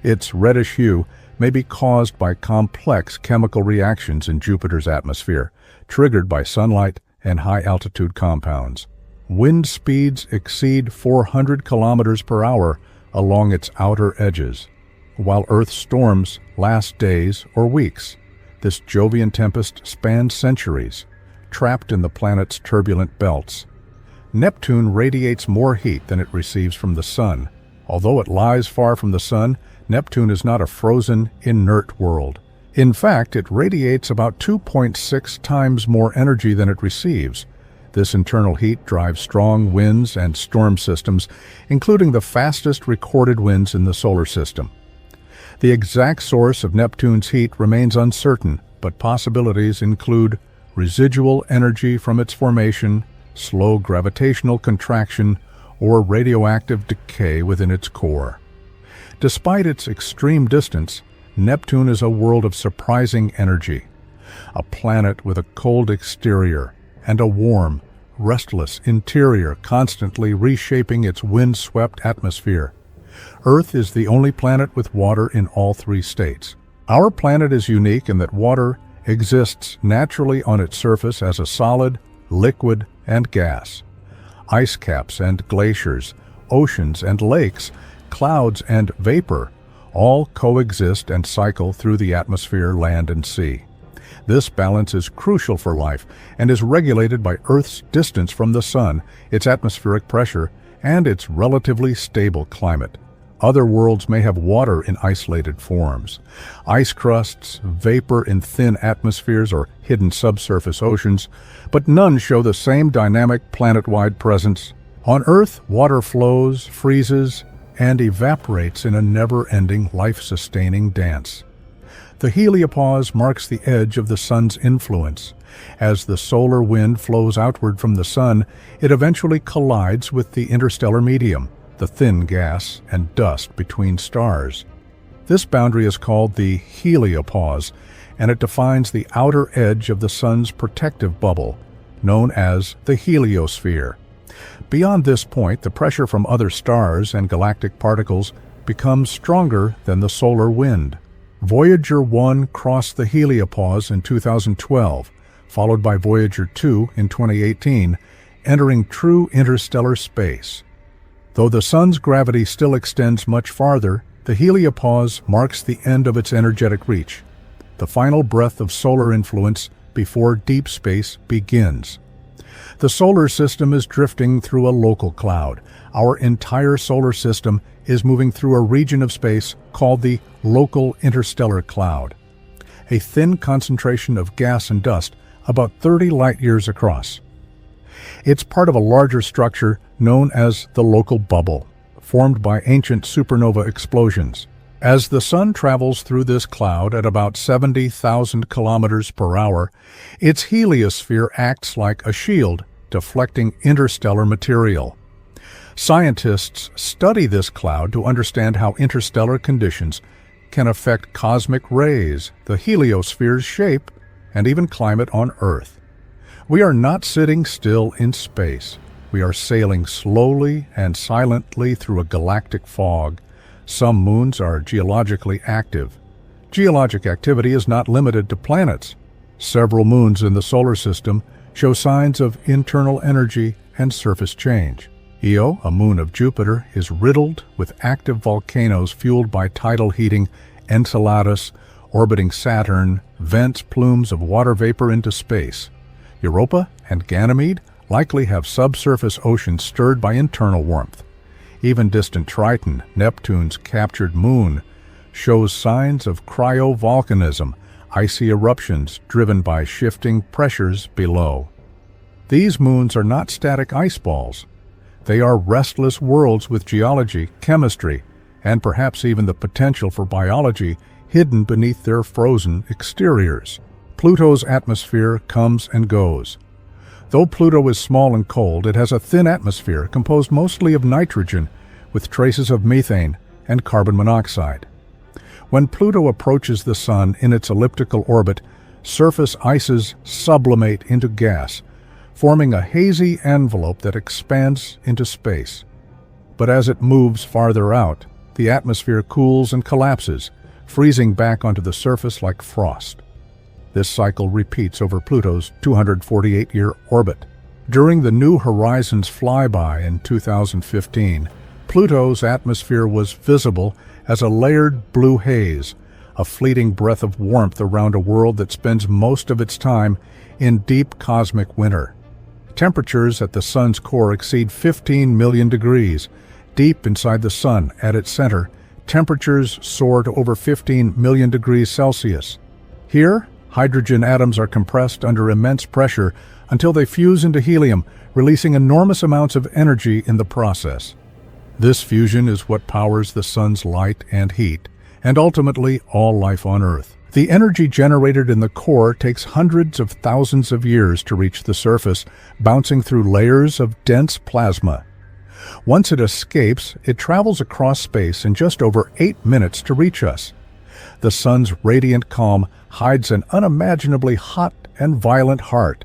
Its reddish hue may be caused by complex chemical reactions in Jupiter's atmosphere, triggered by sunlight and high-altitude compounds. Wind speeds exceed 400 kilometers per hour along its outer edges, while Earth's storms last days or weeks. This Jovian tempest spans centuries, trapped in the planet's turbulent belts. Neptune radiates more heat than it receives from the Sun. Although it lies far from the Sun, Neptune is not a frozen, inert world. In fact, it radiates about 2.6 times more energy than it receives. This internal heat drives strong winds and storm systems, including the fastest recorded winds in the solar system. The exact source of Neptune's heat remains uncertain, but possibilities include residual energy from its formation, slow gravitational contraction, or radioactive decay within its core. Despite its extreme distance, Neptune is a world of surprising energy, a planet with a cold exterior and a warm, restless interior constantly reshaping its wind-swept atmosphere. Earth is the only planet with water in all three states. Our planet is unique in that water exists naturally on its surface as a solid, liquid, and gas. Ice caps and glaciers, oceans and lakes, clouds and vapor all coexist and cycle through the atmosphere, land, and sea. This balance is crucial for life and is regulated by Earth's distance from the Sun, its atmospheric pressure, and its relatively stable climate. Other worlds may have water in isolated forms, ice crusts, vapor in thin atmospheres, or hidden subsurface oceans, but none show the same dynamic planet-wide presence. On Earth, water flows, freezes, and evaporates in a never-ending, life-sustaining dance. The heliopause marks the edge of the Sun's influence. As the solar wind flows outward from the Sun, it eventually collides with the interstellar medium, the thin gas and dust between stars. This boundary is called the heliopause, and it defines the outer edge of the Sun's protective bubble, known as the heliosphere. Beyond this point, the pressure from other stars and galactic particles becomes stronger than the solar wind. Voyager 1 crossed the heliopause in 2012, followed by Voyager 2 in 2018, entering true interstellar space. Though the Sun's gravity still extends much farther, the heliopause marks the end of its energetic reach, the final breath of solar influence before deep space begins. The solar system is drifting through a local cloud. Our entire solar system is moving through a region of space called the local interstellar cloud, a thin concentration of gas and dust about 30 light-years across. It's part of a larger structure known as the local bubble, formed by ancient supernova explosions. As the Sun travels through this cloud at about 70,000 kilometers per hour, its heliosphere acts like a shield, deflecting interstellar material. Scientists study this cloud to understand how interstellar conditions can affect cosmic rays, the heliosphere's shape, and even climate on Earth. We are not sitting still in space. We are sailing slowly and silently through a galactic fog. Some moons are geologically active. Geologic activity is not limited to planets. Several moons in the solar system show signs of internal energy and surface change. Io, a moon of Jupiter, is riddled with active volcanoes fueled by tidal heating. Enceladus, orbiting Saturn, vents plumes of water vapor into space. Europa and Ganymede likely have subsurface oceans stirred by internal warmth. Even distant Triton, Neptune's captured moon, shows signs of cryovolcanism, icy eruptions driven by shifting pressures below. These moons are not static ice balls. They are restless worlds with geology, chemistry, and perhaps even the potential for biology hidden beneath their frozen exteriors. Pluto's atmosphere comes and goes. Though Pluto is small and cold, it has a thin atmosphere composed mostly of nitrogen with traces of methane and carbon monoxide. When Pluto approaches the Sun in its elliptical orbit, surface ices sublimate into gas, forming a hazy envelope that expands into space. But as it moves farther out, the atmosphere cools and collapses, freezing back onto the surface like frost. This cycle repeats over Pluto's 248-year orbit. During the New Horizons flyby in 2015, Pluto's atmosphere was visible as a layered blue haze, a fleeting breath of warmth around a world that spends most of its time in deep cosmic winter. Temperatures at the Sun's core exceed 15 million degrees. Deep inside the Sun, at its center, temperatures soar to over 15 million degrees Celsius. Here, hydrogen atoms are compressed under immense pressure until they fuse into helium, releasing enormous amounts of energy in the process. This fusion is what powers the Sun's light and heat, and ultimately all life on Earth. The energy generated in the core takes hundreds of thousands of years to reach the surface, bouncing through layers of dense plasma. Once it escapes, it travels across space in just over 8 minutes to reach us. The Sun's radiant calm hides an unimaginably hot and violent heart.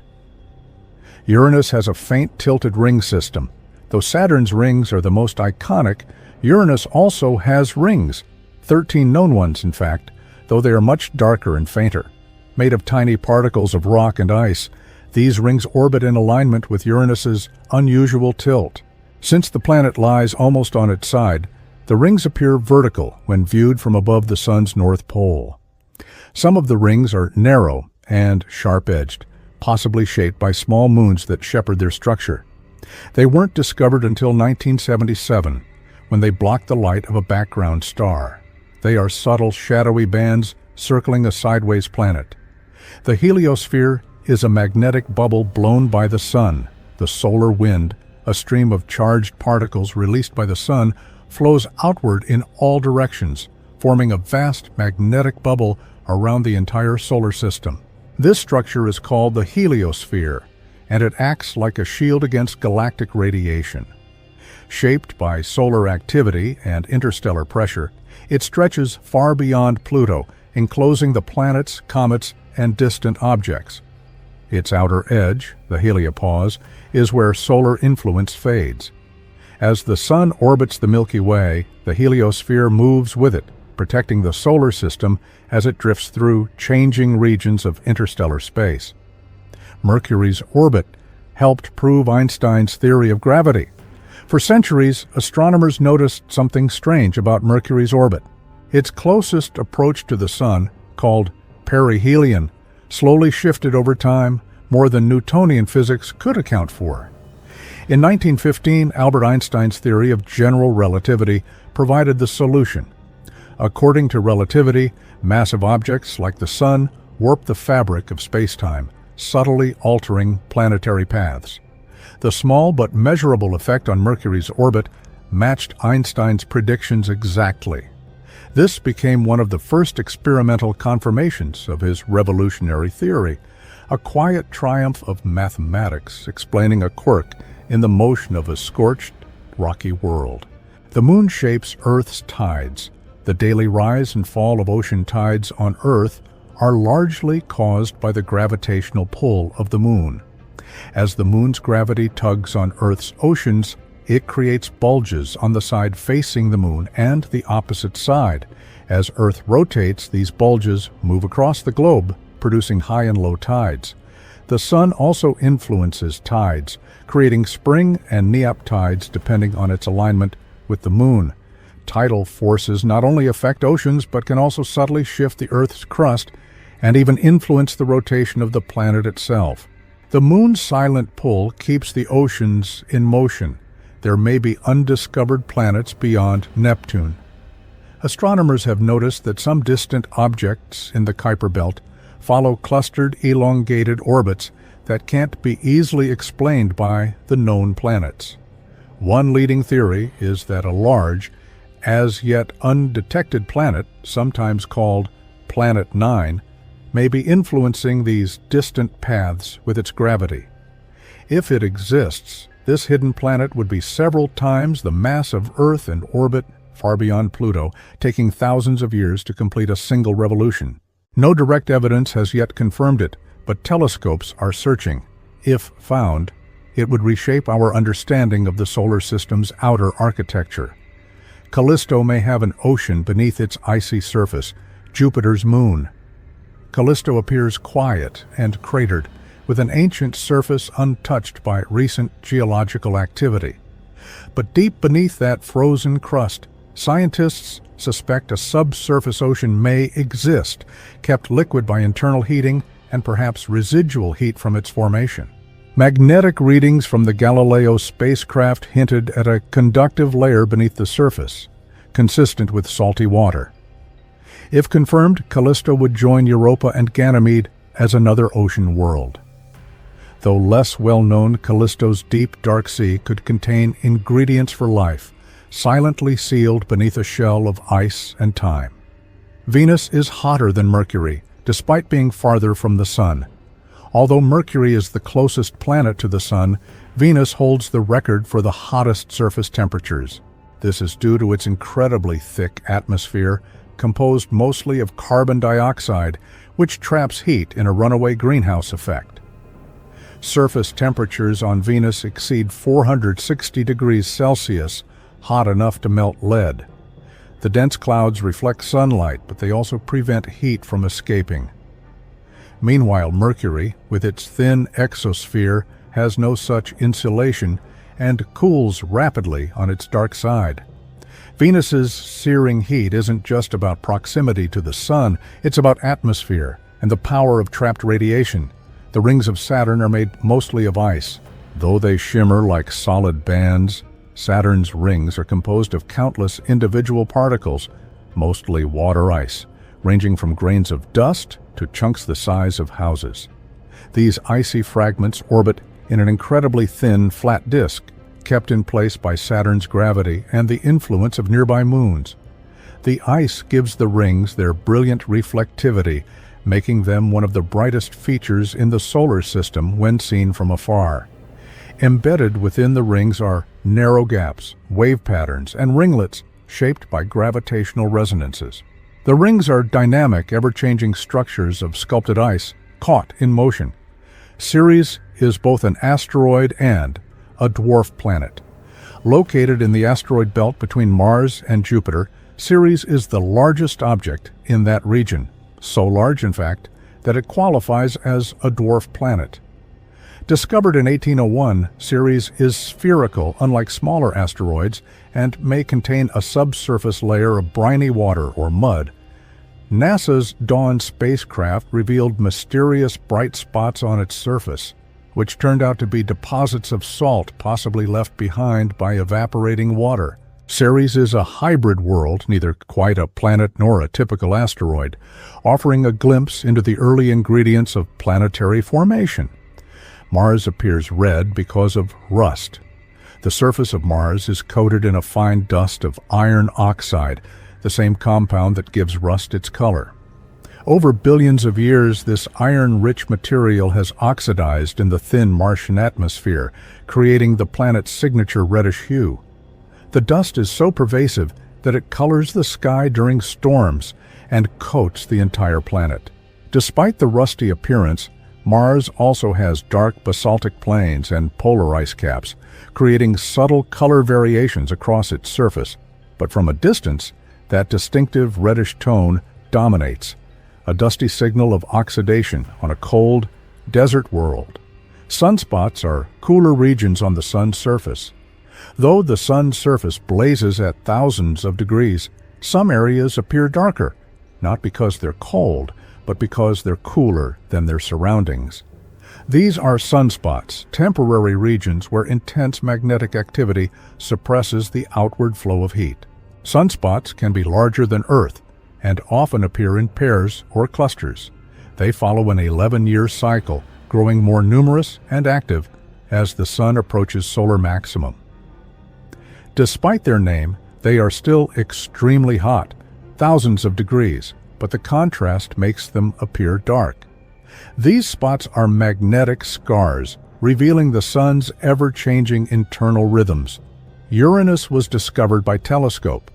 Uranus has a faint tilted ring system. Though Saturn's rings are the most iconic, Uranus also has rings, 13 known ones in fact, though they are much darker and fainter. Made of tiny particles of rock and ice, these rings orbit in alignment with Uranus's unusual tilt. Since the planet lies almost on its side, the rings appear vertical when viewed from above the Sun's north pole. Some of the rings are narrow and sharp-edged, possibly shaped by small moons that shepherd their structure. They weren't discovered until 1977, when they blocked the light of a background star. They are subtle, shadowy bands circling a sideways planet. The heliosphere is a magnetic bubble blown by the Sun. The solar wind, a stream of charged particles released by the Sun, flows outward in all directions, forming a vast magnetic bubble around the entire solar system. This structure is called the heliosphere, and it acts like a shield against galactic radiation. Shaped by solar activity and interstellar pressure, it stretches far beyond Pluto, enclosing the planets, comets, and distant objects. Its outer edge, the heliopause, is where solar influence fades. As the Sun orbits the Milky Way, the heliosphere moves with it, protecting the solar system as it drifts through changing regions of interstellar space. Mercury's orbit helped prove Einstein's theory of gravity. For centuries, astronomers noticed something strange about Mercury's orbit. Its closest approach to the Sun, called perihelion, slowly shifted over time, more than Newtonian physics could account for. In 1915, Albert Einstein's theory of general relativity provided the solution. According to relativity, massive objects like the Sun warp the fabric of space-time, subtly altering planetary paths. The small but measurable effect on Mercury's orbit matched Einstein's predictions exactly. This became one of the first experimental confirmations of his revolutionary theory, a quiet triumph of mathematics explaining a quirk in the motion of a scorched, rocky world. The Moon shapes Earth's tides. The daily rise and fall of ocean tides on Earth are largely caused by the gravitational pull of the Moon. As the Moon's gravity tugs on Earth's oceans, it creates bulges on the side facing the Moon and the opposite side. As Earth rotates, these bulges move across the globe, producing high and low tides. The Sun also influences tides, creating spring and neap tides depending on its alignment with the Moon. Tidal forces not only affect oceans but can also subtly shift the Earth's crust and even influence the rotation of the planet itself. The Moon's silent pull keeps the oceans in motion. There may be undiscovered planets beyond Neptune. Astronomers have noticed that some distant objects in the Kuiper Belt follow clustered, elongated orbits that can't be easily explained by the known planets. One leading theory is that a large, as yet undetected planet, sometimes called Planet 9, may be influencing these distant paths with its gravity. If it exists, this hidden planet would be several times the mass of Earth and orbit far beyond Pluto, taking thousands of years to complete a single revolution. No direct evidence has yet confirmed it, but telescopes are searching. If found, it would reshape our understanding of the solar system's outer architecture. Callisto may have an ocean beneath its icy surface, Jupiter's moon. Callisto appears quiet and cratered, with an ancient surface untouched by recent geological activity. But deep beneath that frozen crust, scientists suspect a subsurface ocean may exist, kept liquid by internal heating and perhaps residual heat from its formation. Magnetic readings from the Galileo spacecraft hinted at a conductive layer beneath the surface, consistent with salty water. If confirmed, Callisto would join Europa and Ganymede as another ocean world. Though less well-known, Callisto's deep, dark sea could contain ingredients for life, silently sealed beneath a shell of ice and time. Venus is hotter than Mercury, despite being farther from the Sun. Although Mercury is the closest planet to the Sun, Venus holds the record for the hottest surface temperatures. This is due to its incredibly thick atmosphere, composed mostly of carbon dioxide, which traps heat in a runaway greenhouse effect. Surface temperatures on Venus exceed 460 degrees Celsius, hot enough to melt lead. The dense clouds reflect sunlight, but they also prevent heat from escaping. Meanwhile, Mercury, with its thin exosphere, has no such insulation and cools rapidly on its dark side. Venus's searing heat isn't just about proximity to the Sun, it's about atmosphere and the power of trapped radiation. The rings of Saturn are made mostly of ice. Though they shimmer like solid bands, Saturn's rings are composed of countless individual particles, mostly water ice, ranging from grains of dust to chunks the size of houses. These icy fragments orbit in an incredibly thin, flat disk, kept in place by Saturn's gravity and the influence of nearby moons. The ice gives the rings their brilliant reflectivity, making them one of the brightest features in the solar system when seen from afar. Embedded within the rings are narrow gaps, wave patterns, and ringlets shaped by gravitational resonances. The rings are dynamic, ever-changing structures of sculpted ice caught in motion. Ceres is both an asteroid and a dwarf planet. Located in the asteroid belt between Mars and Jupiter, Ceres is the largest object in that region, so large, in fact, that it qualifies as a dwarf planet. Discovered in 1801, Ceres is spherical, unlike smaller asteroids, and may contain a subsurface layer of briny water or mud. NASA's Dawn spacecraft revealed mysterious bright spots on its surface, which turned out to be deposits of salt possibly left behind by evaporating water. Ceres is a hybrid world, neither quite a planet nor a typical asteroid, offering a glimpse into the early ingredients of planetary formation. Mars appears red because of rust. The surface of Mars is coated in a fine dust of iron oxide, the same compound that gives rust its color. Over billions of years, this iron-rich material has oxidized in the thin Martian atmosphere, creating the planet's signature reddish hue. The dust is so pervasive that it colors the sky during storms and coats the entire planet. Despite the rusty appearance, Mars also has dark basaltic plains and polar ice caps, creating subtle color variations across its surface. But from a distance, that distinctive reddish tone dominates, a dusty signal of oxidation on a cold, desert world. Sunspots are cooler regions on the Sun's surface. Though the Sun's surface blazes at thousands of degrees, some areas appear darker, not because they're cold, but because they're cooler than their surroundings. These are sunspots, temporary regions where intense magnetic activity suppresses the outward flow of heat. Sunspots can be larger than Earth and often appear in pairs or clusters. They follow an 11-year cycle, growing more numerous and active as the Sun approaches solar maximum. Despite their name, they are still extremely hot, thousands of degrees, but the contrast makes them appear dark. These spots are magnetic scars, revealing the Sun's ever-changing internal rhythms. Uranus was discovered by telescope.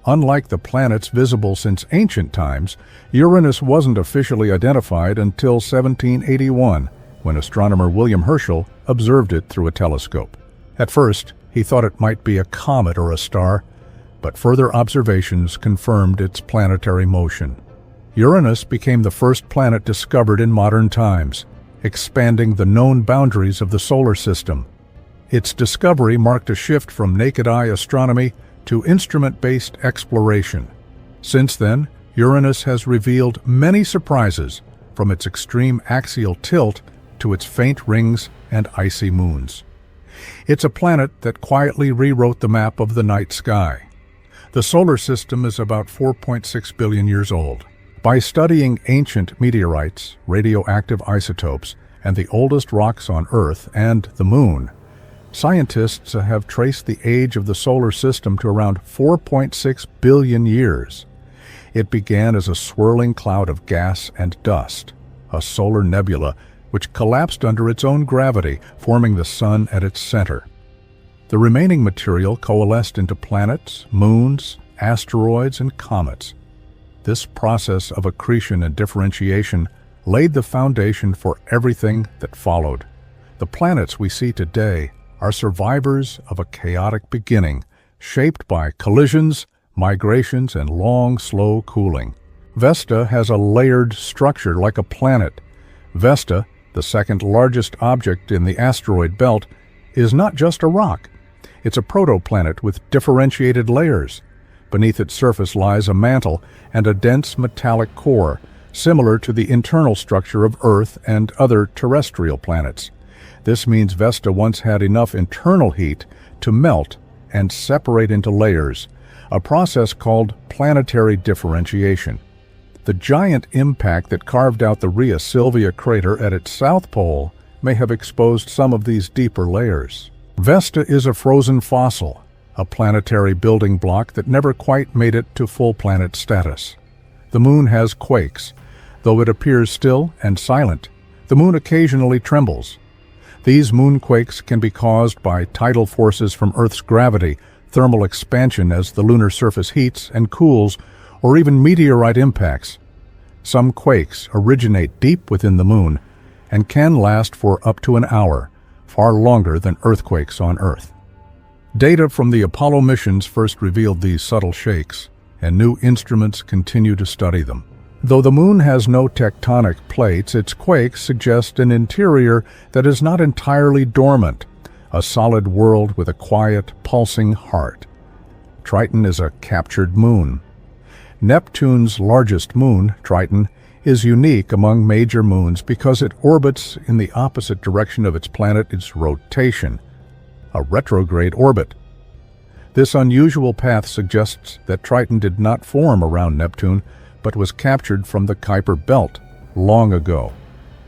Unlike the planets visible since ancient times, Uranus wasn't officially identified until 1781, when astronomer William Herschel observed it through a telescope. At first, he thought it might be a comet or a star, but further observations confirmed its planetary motion. Uranus became the first planet discovered in modern times, expanding the known boundaries of the solar system. Its discovery marked a shift from naked-eye astronomy to instrument-based exploration. Since then, Uranus has revealed many surprises, from its extreme axial tilt to its faint rings and icy moons. It's a planet that quietly rewrote the map of the night sky. The solar system is about 4.6 billion years old. By studying ancient meteorites, radioactive isotopes, and the oldest rocks on Earth and the Moon, scientists have traced the age of the solar system to around 4.6 billion years. It began as a swirling cloud of gas and dust, a solar nebula which collapsed under its own gravity, forming the Sun at its center. The remaining material coalesced into planets, moons, asteroids, and comets. This process of accretion and differentiation laid the foundation for everything that followed. The planets we see today are survivors of a chaotic beginning, shaped by collisions, migrations, and long, slow cooling. Vesta has a layered structure like a planet. Vesta, the second largest object in the asteroid belt, is not just a rock. It's a protoplanet with differentiated layers. Beneath its surface lies a mantle and a dense metallic core, similar to the internal structure of Earth and other terrestrial planets. This means Vesta once had enough internal heat to melt and separate into layers, a process called planetary differentiation. The giant impact that carved out the Rhea Silvia crater at its south pole may have exposed some of these deeper layers. Vesta is a frozen fossil, a planetary building block that never quite made it to full planet status. The Moon has quakes. Though it appears still and silent, the Moon occasionally trembles. These moonquakes can be caused by tidal forces from Earth's gravity, thermal expansion as the lunar surface heats and cools, or even meteorite impacts. Some quakes originate deep within the Moon and can last for up to an hour, far longer than earthquakes on Earth. Data from the Apollo missions first revealed these subtle shakes, and new instruments continue to study them. Though the Moon has no tectonic plates, its quakes suggest an interior that is not entirely dormant, a solid world with a quiet, pulsing heart. Triton is a captured moon. Neptune's largest moon, Triton, is unique among major moons because it orbits in the opposite direction of its planet's rotation, a retrograde orbit. This unusual path suggests that Triton did not form around Neptune, but was captured from the Kuiper Belt long ago.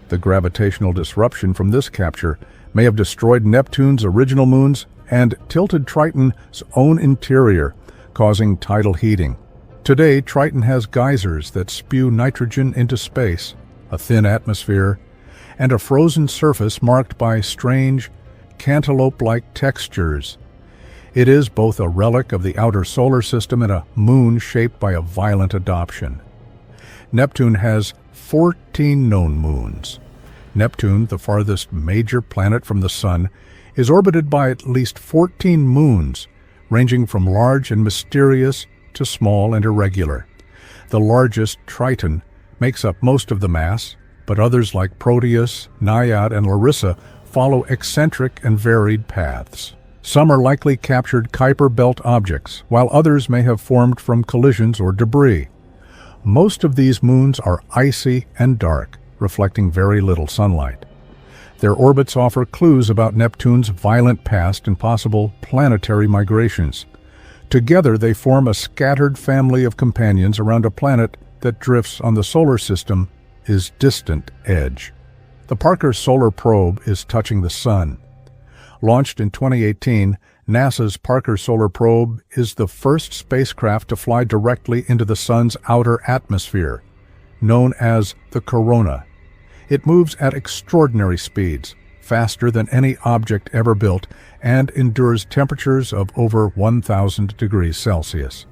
The gravitational disruption from this capture may have destroyed Neptune's original moons and tilted Triton's own interior, causing tidal heating. Today, Triton has geysers that spew nitrogen into space, a thin atmosphere, and a frozen surface marked by strange, cantaloupe-like textures. It is both a relic of the outer solar system and a moon shaped by a violent adoption. Neptune has 14 known moons. Neptune, the farthest major planet from the Sun, is orbited by at least 14 moons, ranging from large and mysterious to small and irregular. The largest, Triton, makes up most of the mass, but others like Proteus, Naiad, and Larissa follow eccentric and varied paths. Some are likely captured Kuiper Belt objects, while others may have formed from collisions or debris. Most of these moons are icy and dark, reflecting very little sunlight. Their orbits offer clues about Neptune's violent past and possible planetary migrations. Together they form a scattered family of companions around a planet that drifts on the solar system's distant edge. The Parker Solar Probe is touching the Sun. Launched in 2018, NASA's Parker Solar Probe is the first spacecraft to fly directly into the Sun's outer atmosphere, known as the corona. It moves at extraordinary speeds, faster than any object ever built, and endures temperatures of over 1,000 degrees Celsius.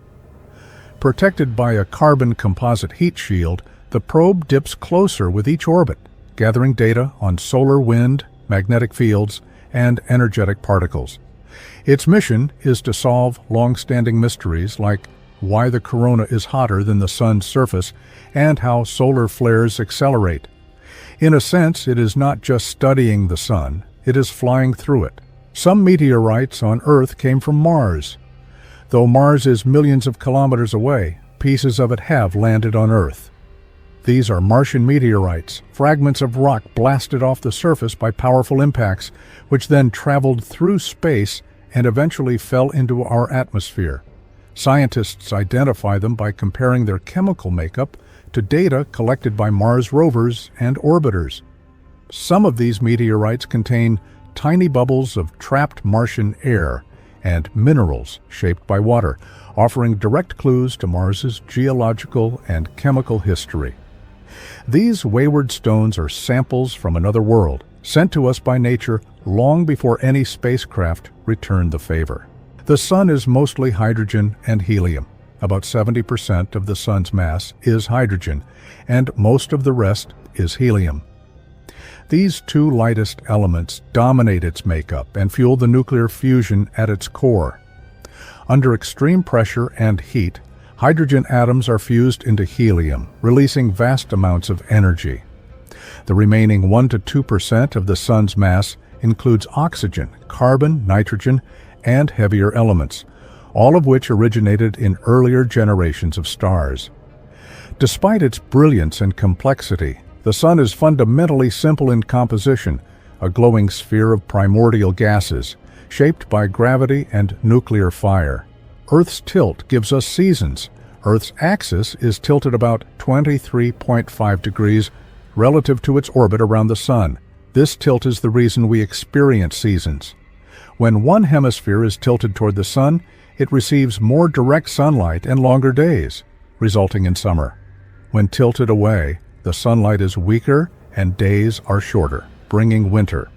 Protected by a carbon composite heat shield, the probe dips closer with each orbit, gathering data on solar wind, magnetic fields, and energetic particles. Its mission is to solve long-standing mysteries like why the corona is hotter than the sun's surface and how solar flares accelerate. In a sense, it is not just studying the sun, it is flying through it. Some meteorites on Earth came from Mars. Though Mars is millions of kilometers away, pieces of it have landed on Earth. These are Martian meteorites, fragments of rock blasted off the surface by powerful impacts, which then traveled through space and eventually fell into our atmosphere. Scientists identify them by comparing their chemical makeup to data collected by Mars rovers and orbiters. Some of these meteorites contain tiny bubbles of trapped Martian air and minerals shaped by water, offering direct clues to Mars's geological and chemical history. These wayward stones are samples from another world, sent to us by nature long before any spacecraft returned the favor. The Sun is mostly hydrogen and helium. About 70% of the Sun's mass is hydrogen, and most of the rest is helium. These two lightest elements dominate its makeup and fuel the nuclear fusion at its core. Under extreme pressure and heat, hydrogen atoms are fused into helium, releasing vast amounts of energy. The remaining 1 to 2% of the Sun's mass includes oxygen, carbon, nitrogen, and heavier elements, all of which originated in earlier generations of stars. Despite its brilliance and complexity, the Sun is fundamentally simple in composition, a glowing sphere of primordial gases, shaped by gravity and nuclear fire. Earth's tilt gives us seasons. Earth's axis is tilted about 23.5 degrees relative to its orbit around the Sun. This tilt is the reason we experience seasons. When one hemisphere is tilted toward the Sun, it receives more direct sunlight and longer days, resulting in summer. When tilted away, the sunlight is weaker and days are shorter, bringing winter.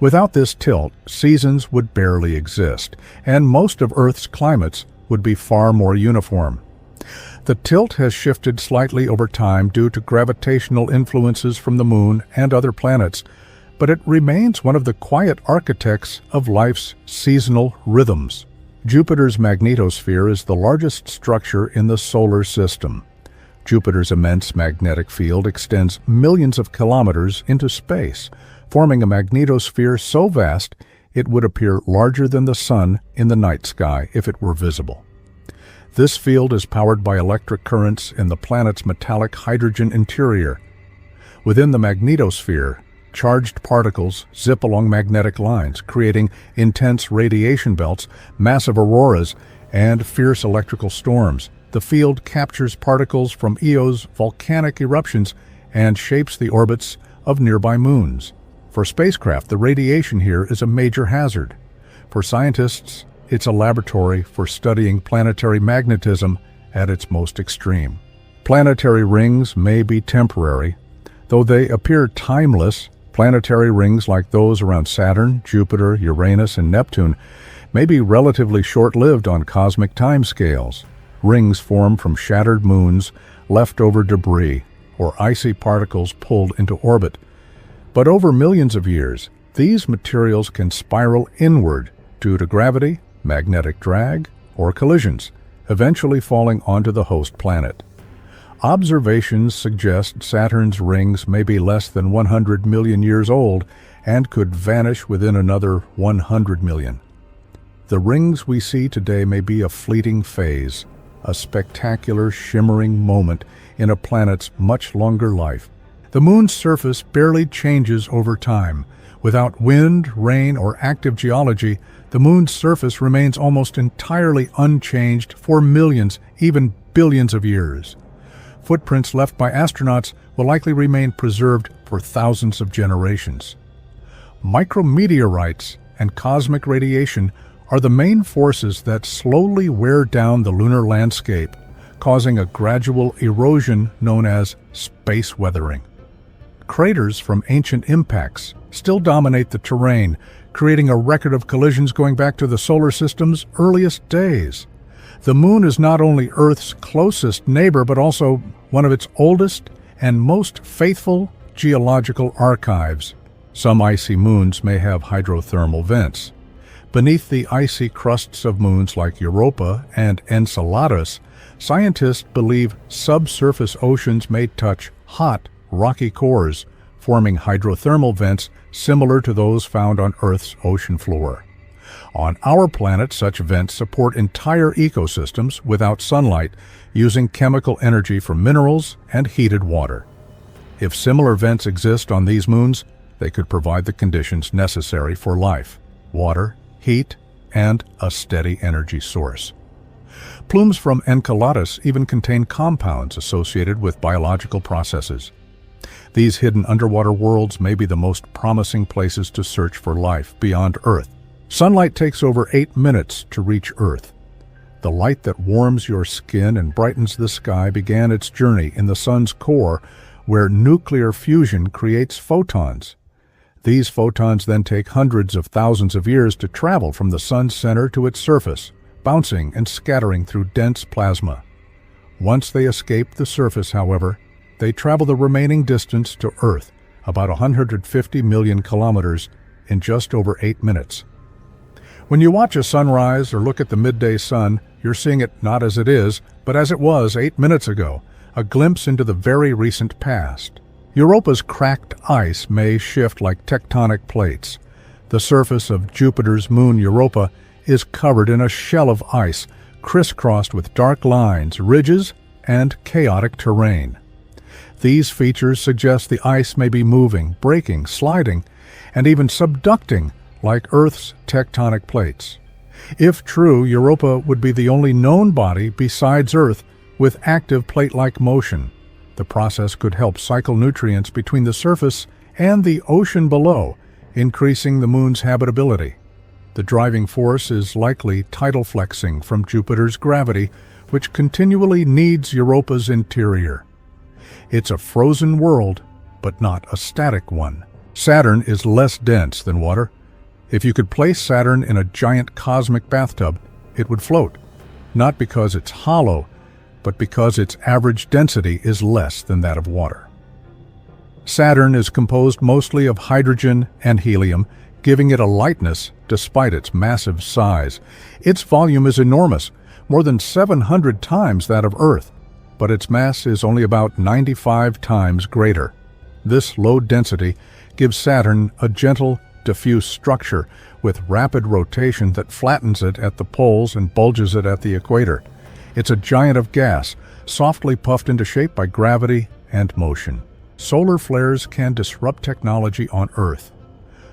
Without this tilt, seasons would barely exist, and most of Earth's climates would be far more uniform. The tilt has shifted slightly over time due to gravitational influences from the Moon and other planets, but it remains one of the quiet architects of life's seasonal rhythms. Jupiter's magnetosphere is the largest structure in the solar system. Jupiter's immense magnetic field extends millions of kilometers into space, forming a magnetosphere so vast it would appear larger than the Sun in the night sky if it were visible. This field is powered by electric currents in the planet's metallic hydrogen interior. Within the magnetosphere, charged particles zip along magnetic lines, creating intense radiation belts, massive auroras, and fierce electrical storms. The field captures particles from Eo's volcanic eruptions and shapes the orbits of nearby moons. For spacecraft, the radiation here is a major hazard. For scientists, it's a laboratory for studying planetary magnetism at its most extreme. Planetary rings may be temporary. Though they appear timeless, planetary rings like those around Saturn, Jupiter, Uranus, and Neptune may be relatively short-lived on cosmic timescales. Rings form from shattered moons, leftover debris, or icy particles pulled into orbit. But over millions of years, these materials can spiral inward due to gravity, magnetic drag, or collisions, eventually falling onto the host planet. Observations suggest Saturn's rings may be less than 100 million years old and could vanish within another 100 million. The rings we see today may be a fleeting phase, a spectacular shimmering moment in a planet's much longer life. The Moon's surface barely changes over time. Without wind, rain, or active geology, the Moon's surface remains almost entirely unchanged for millions, even billions of years. Footprints left by astronauts will likely remain preserved for thousands of generations. Micrometeorites and cosmic radiation are the main forces that slowly wear down the lunar landscape, causing a gradual erosion known as space weathering. Craters from ancient impacts still dominate the terrain, creating a record of collisions going back to the solar system's earliest days. The Moon is not only Earth's closest neighbor, but also one of its oldest and most faithful geological archives. Some icy moons may have hydrothermal vents. Beneath the icy crusts of moons like Europa and Enceladus, scientists believe subsurface oceans may touch hot, rocky cores, forming hydrothermal vents similar to those found on Earth's ocean floor. On our planet, such vents support entire ecosystems without sunlight, using chemical energy from minerals and heated water. If similar vents exist on these moons, they could provide the conditions necessary for life: water, heat, and a steady energy source. Plumes from Enceladus even contain compounds associated with biological processes. These hidden underwater worlds may be the most promising places to search for life beyond Earth. Sunlight takes over 8 minutes to reach Earth. The light that warms your skin and brightens the sky began its journey in the sun's core, where nuclear fusion creates photons. These photons then take hundreds of thousands of years to travel from the sun's center to its surface, bouncing and scattering through dense plasma. Once they escape the surface, however, they travel the remaining distance to Earth, about 150 million kilometers, in just over 8 minutes. When you watch a sunrise or look at the midday sun, you're seeing it not as it is, but as it was 8 minutes ago, a glimpse into the very recent past. Europa's cracked ice may shift like tectonic plates. The surface of Jupiter's moon Europa is covered in a shell of ice, crisscrossed with dark lines, ridges, and chaotic terrain. These features suggest the ice may be moving, breaking, sliding, and even subducting like Earth's tectonic plates. If true, Europa would be the only known body besides Earth with active plate-like motion. The process could help cycle nutrients between the surface and the ocean below, increasing the moon's habitability. The driving force is likely tidal flexing from Jupiter's gravity, which continually kneads Europa's interior. It's a frozen world, but not a static one. Saturn is less dense than water. If you could place Saturn in a giant cosmic bathtub, it would float, not because it's hollow, but because its average density is less than that of water. Saturn is composed mostly of hydrogen and helium, giving it a lightness despite its massive size. Its volume is enormous, more than 700 times that of Earth, but its mass is only about 95 times greater. This low density gives Saturn a gentle, diffuse structure with rapid rotation that flattens it at the poles and bulges it at the equator. It's a giant of gas, softly puffed into shape by gravity and motion. Solar flares can disrupt technology on Earth.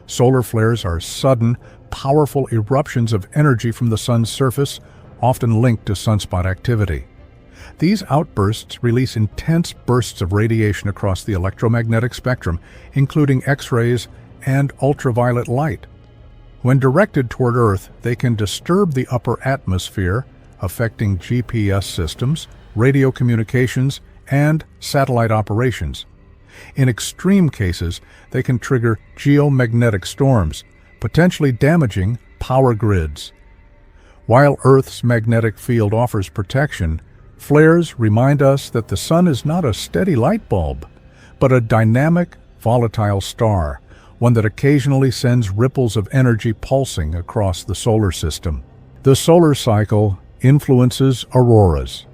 Solar flares are sudden, powerful eruptions of energy from the sun's surface, often linked to sunspot activity. These outbursts release intense bursts of radiation across the electromagnetic spectrum, including X-rays and ultraviolet light. When directed toward Earth, they can disturb the upper atmosphere, affecting GPS systems, radio communications, and satellite operations. In extreme cases, they can trigger geomagnetic storms, potentially damaging power grids. While Earth's magnetic field offers protection, flares remind us that the sun is not a steady light bulb, but a dynamic, volatile star, one that occasionally sends ripples of energy pulsing across the solar system. The solar cycle influences auroras.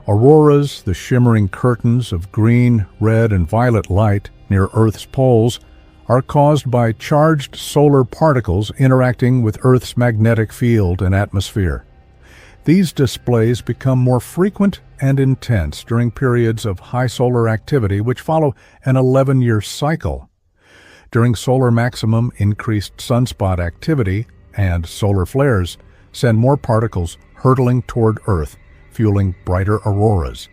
Auroras, the shimmering curtains of green, red, and violet light near Earth's poles, are caused by charged solar particles interacting with Earth's magnetic field and atmosphere. These displays become more frequent and intense during periods of high solar activity which follow an 11-year cycle. During solar maximum, increased sunspot activity and solar flares send more particles hurtling toward Earth, fueling brighter auroras.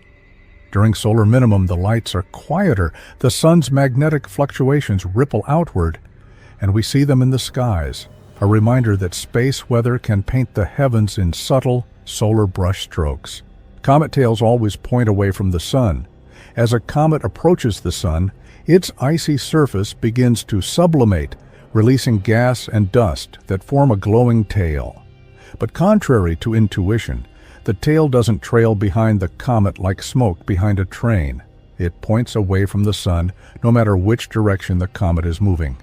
During solar minimum, the lights are quieter, the sun's magnetic fluctuations ripple outward, and we see them in the skies, a reminder that space weather can paint the heavens in subtle solar brushstrokes. Comet tails always point away from the sun. As a comet approaches the sun, its icy surface begins to sublimate, releasing gas and dust that form a glowing tail. But contrary to intuition, the tail doesn't trail behind the comet like smoke behind a train. It points away from the sun, no matter which direction the comet is moving.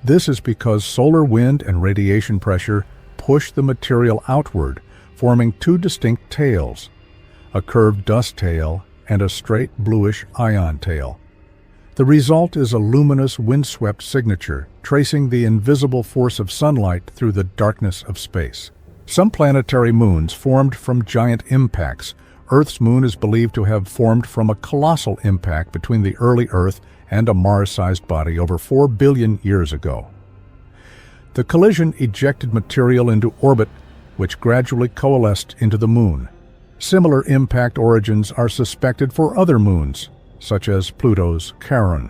This is because solar wind and radiation pressure push the material outward, forming two distinct tails, a curved dust tail and a straight bluish ion tail. The result is a luminous windswept signature, tracing the invisible force of sunlight through the darkness of space. Some planetary moons formed from giant impacts. Earth's moon is believed to have formed from a colossal impact between the early Earth and a Mars-sized body over 4 billion years ago. The collision ejected material into orbit, which gradually coalesced into the moon. Similar impact origins are suspected for other moons, such as Pluto's Charon.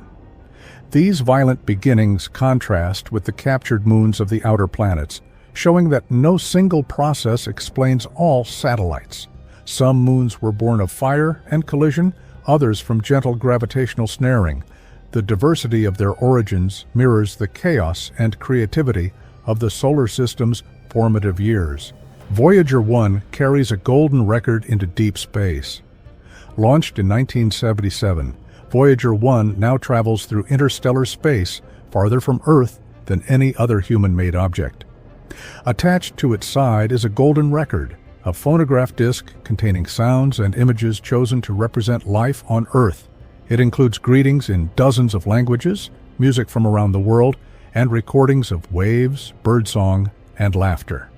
These violent beginnings contrast with the captured moons of the outer planets, showing that no single process explains all satellites. Some moons were born of fire and collision, others from gentle gravitational snaring. The diversity of their origins mirrors the chaos and creativity of the solar system's formative years. Voyager 1 carries a golden record into deep space. Launched in 1977, Voyager 1 now travels through interstellar space farther from Earth than any other human-made object. Attached to its side is a golden record, a phonograph disc containing sounds and images chosen to represent life on Earth. It includes greetings in dozens of languages, music from around the world, and recordings of waves, birdsong, and laughter.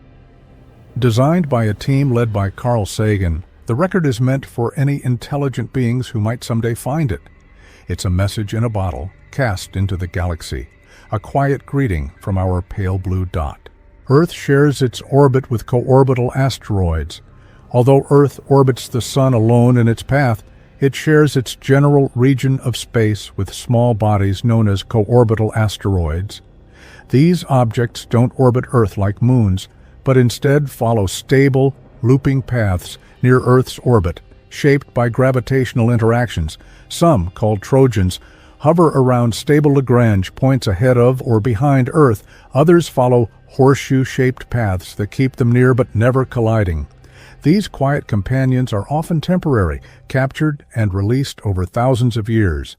Designed by a team led by Carl Sagan, the record is meant for any intelligent beings who might someday find it. It's a message in a bottle, cast into the galaxy, a quiet greeting from our pale blue dot. Earth shares its orbit with co-orbital asteroids. Although Earth orbits the Sun alone in its path, it shares its general region of space with small bodies known as co-orbital asteroids. These objects don't orbit Earth like moons, but instead follow stable, looping paths near Earth's orbit, shaped by gravitational interactions. Some, called Trojans, hover around stable Lagrange points ahead of or behind Earth. Others follow horseshoe-shaped paths that keep them near but never colliding. These quiet companions are often temporary, captured and released over thousands of years.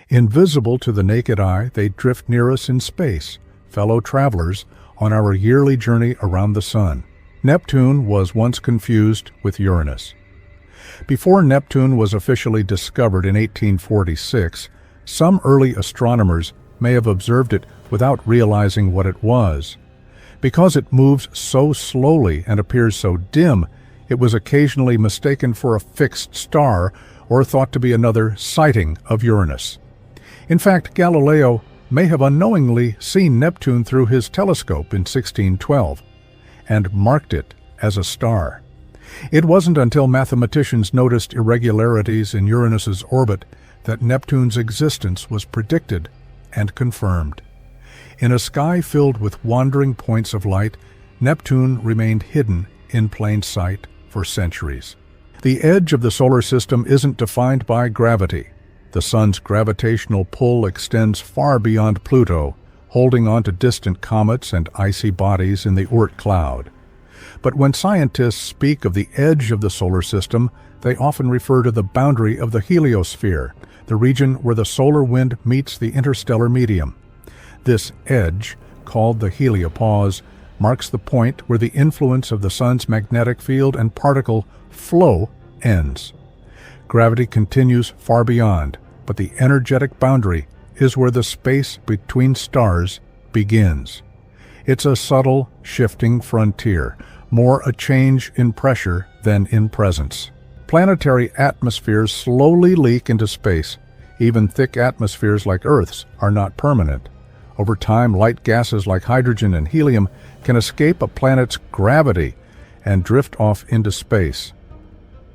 Invisible to the naked eye, they drift near us in space, fellow travelers on our yearly journey around the Sun. Neptune was once confused with Uranus. Before Neptune was officially discovered in 1846, some early astronomers may have observed it without realizing what it was. Because it moves so slowly and appears so dim, it was occasionally mistaken for a fixed star or thought to be another sighting of Uranus. In fact, Galileo may have unknowingly seen Neptune through his telescope in 1612 and marked it as a star. It wasn't until mathematicians noticed irregularities in Uranus's orbit that Neptune's existence was predicted and confirmed. In a sky filled with wandering points of light, Neptune remained hidden in plain sight for centuries. The edge of the solar system isn't defined by gravity. The Sun's gravitational pull extends far beyond Pluto, holding on to distant comets and icy bodies in the Oort cloud. But when scientists speak of the edge of the solar system, they often refer to the boundary of the heliosphere, the region where the solar wind meets the interstellar medium. This edge, called the heliopause, marks the point where the influence of the Sun's magnetic field and particle flow ends. Gravity continues far beyond, but the energetic boundary is where the space between stars begins. It's a subtle, shifting frontier, more a change in pressure than in presence. Planetary atmospheres slowly leak into space. Even thick atmospheres like Earth's are not permanent. Over time, light gases like hydrogen and helium can escape a planet's gravity and drift off into space.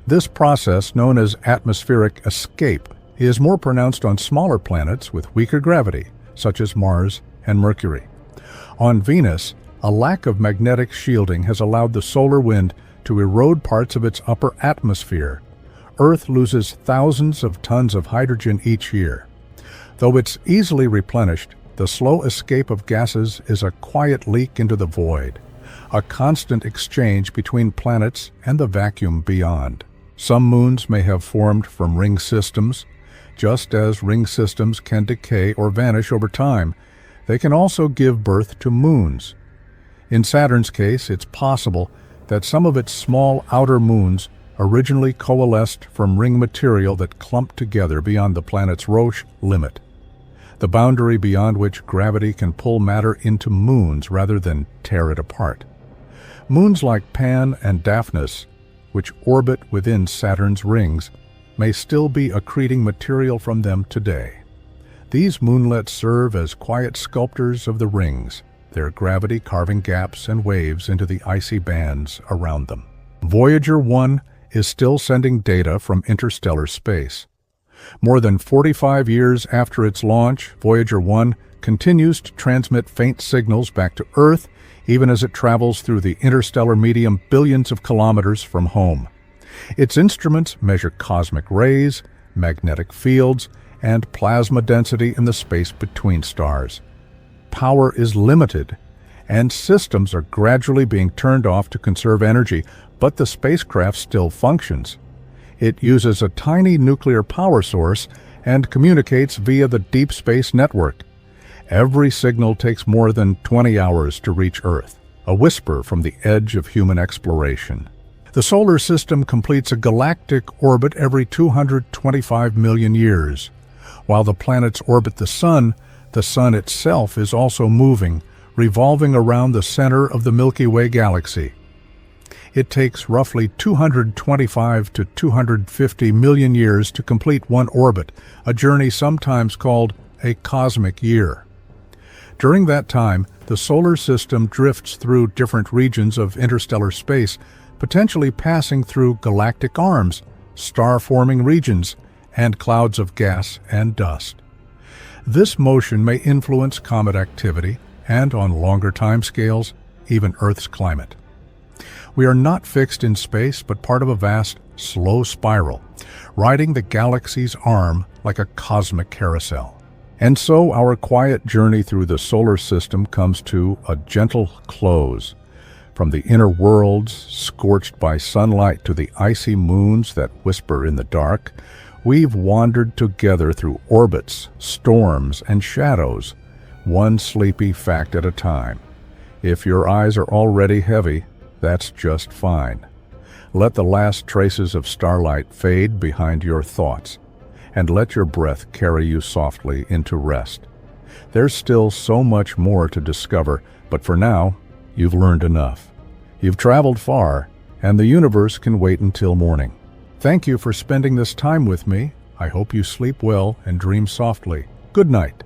This process, known as atmospheric escape, is more pronounced on smaller planets with weaker gravity, such as Mars and Mercury. On Venus, a lack of magnetic shielding has allowed the solar wind to erode parts of its upper atmosphere. Earth loses thousands of tons of hydrogen each year. Though it's easily replenished, the slow escape of gases is a quiet leak into the void, a constant exchange between planets and the vacuum beyond. Some moons may have formed from ring systems. Just as ring systems can decay or vanish over time, they can also give birth to moons. In Saturn's case, it's possible that some of its small outer moons originally coalesced from ring material that clumped together beyond the planet's Roche limit, the boundary beyond which gravity can pull matter into moons rather than tear it apart. Moons like Pan and Daphnis, which orbit within Saturn's rings, may still be accreting material from them today. These moonlets serve as quiet sculptors of the rings, their gravity carving gaps and waves into the icy bands around them. Voyager 1 is still sending data from interstellar space. More than 45 years after its launch, Voyager 1 continues to transmit faint signals back to Earth, even as it travels through the interstellar medium billions of kilometers from home. Its instruments measure cosmic rays, magnetic fields, and plasma density in the space between stars. Power is limited, and systems are gradually being turned off to conserve energy, but the spacecraft still functions. It uses a tiny nuclear power source and communicates via the Deep Space Network. Every signal takes more than 20 hours to reach Earth, a whisper from the edge of human exploration. The solar system completes a galactic orbit every 225 million years. While the planets orbit the Sun itself is also moving, revolving around the center of the Milky Way galaxy. It takes roughly 225 to 250 million years to complete one orbit, a journey sometimes called a cosmic year. During that time, the solar system drifts through different regions of interstellar space, potentially passing through galactic arms, star-forming regions, and clouds of gas and dust. This motion may influence comet activity and, on longer timescales, even Earth's climate. We are not fixed in space, but part of a vast, slow spiral, riding the galaxy's arm like a cosmic carousel. And so our quiet journey through the solar system comes to a gentle close. From the inner worlds, scorched by sunlight, to the icy moons that whisper in the dark, we've wandered together through orbits, storms, and shadows, one sleepy fact at a time. If your eyes are already heavy, that's just fine. Let the last traces of starlight fade behind your thoughts, and let your breath carry you softly into rest. There's still so much more to discover, but for now, you've learned enough. You've traveled far, and the universe can wait until morning. Thank you for spending this time with me. I hope you sleep well and dream softly. Good night.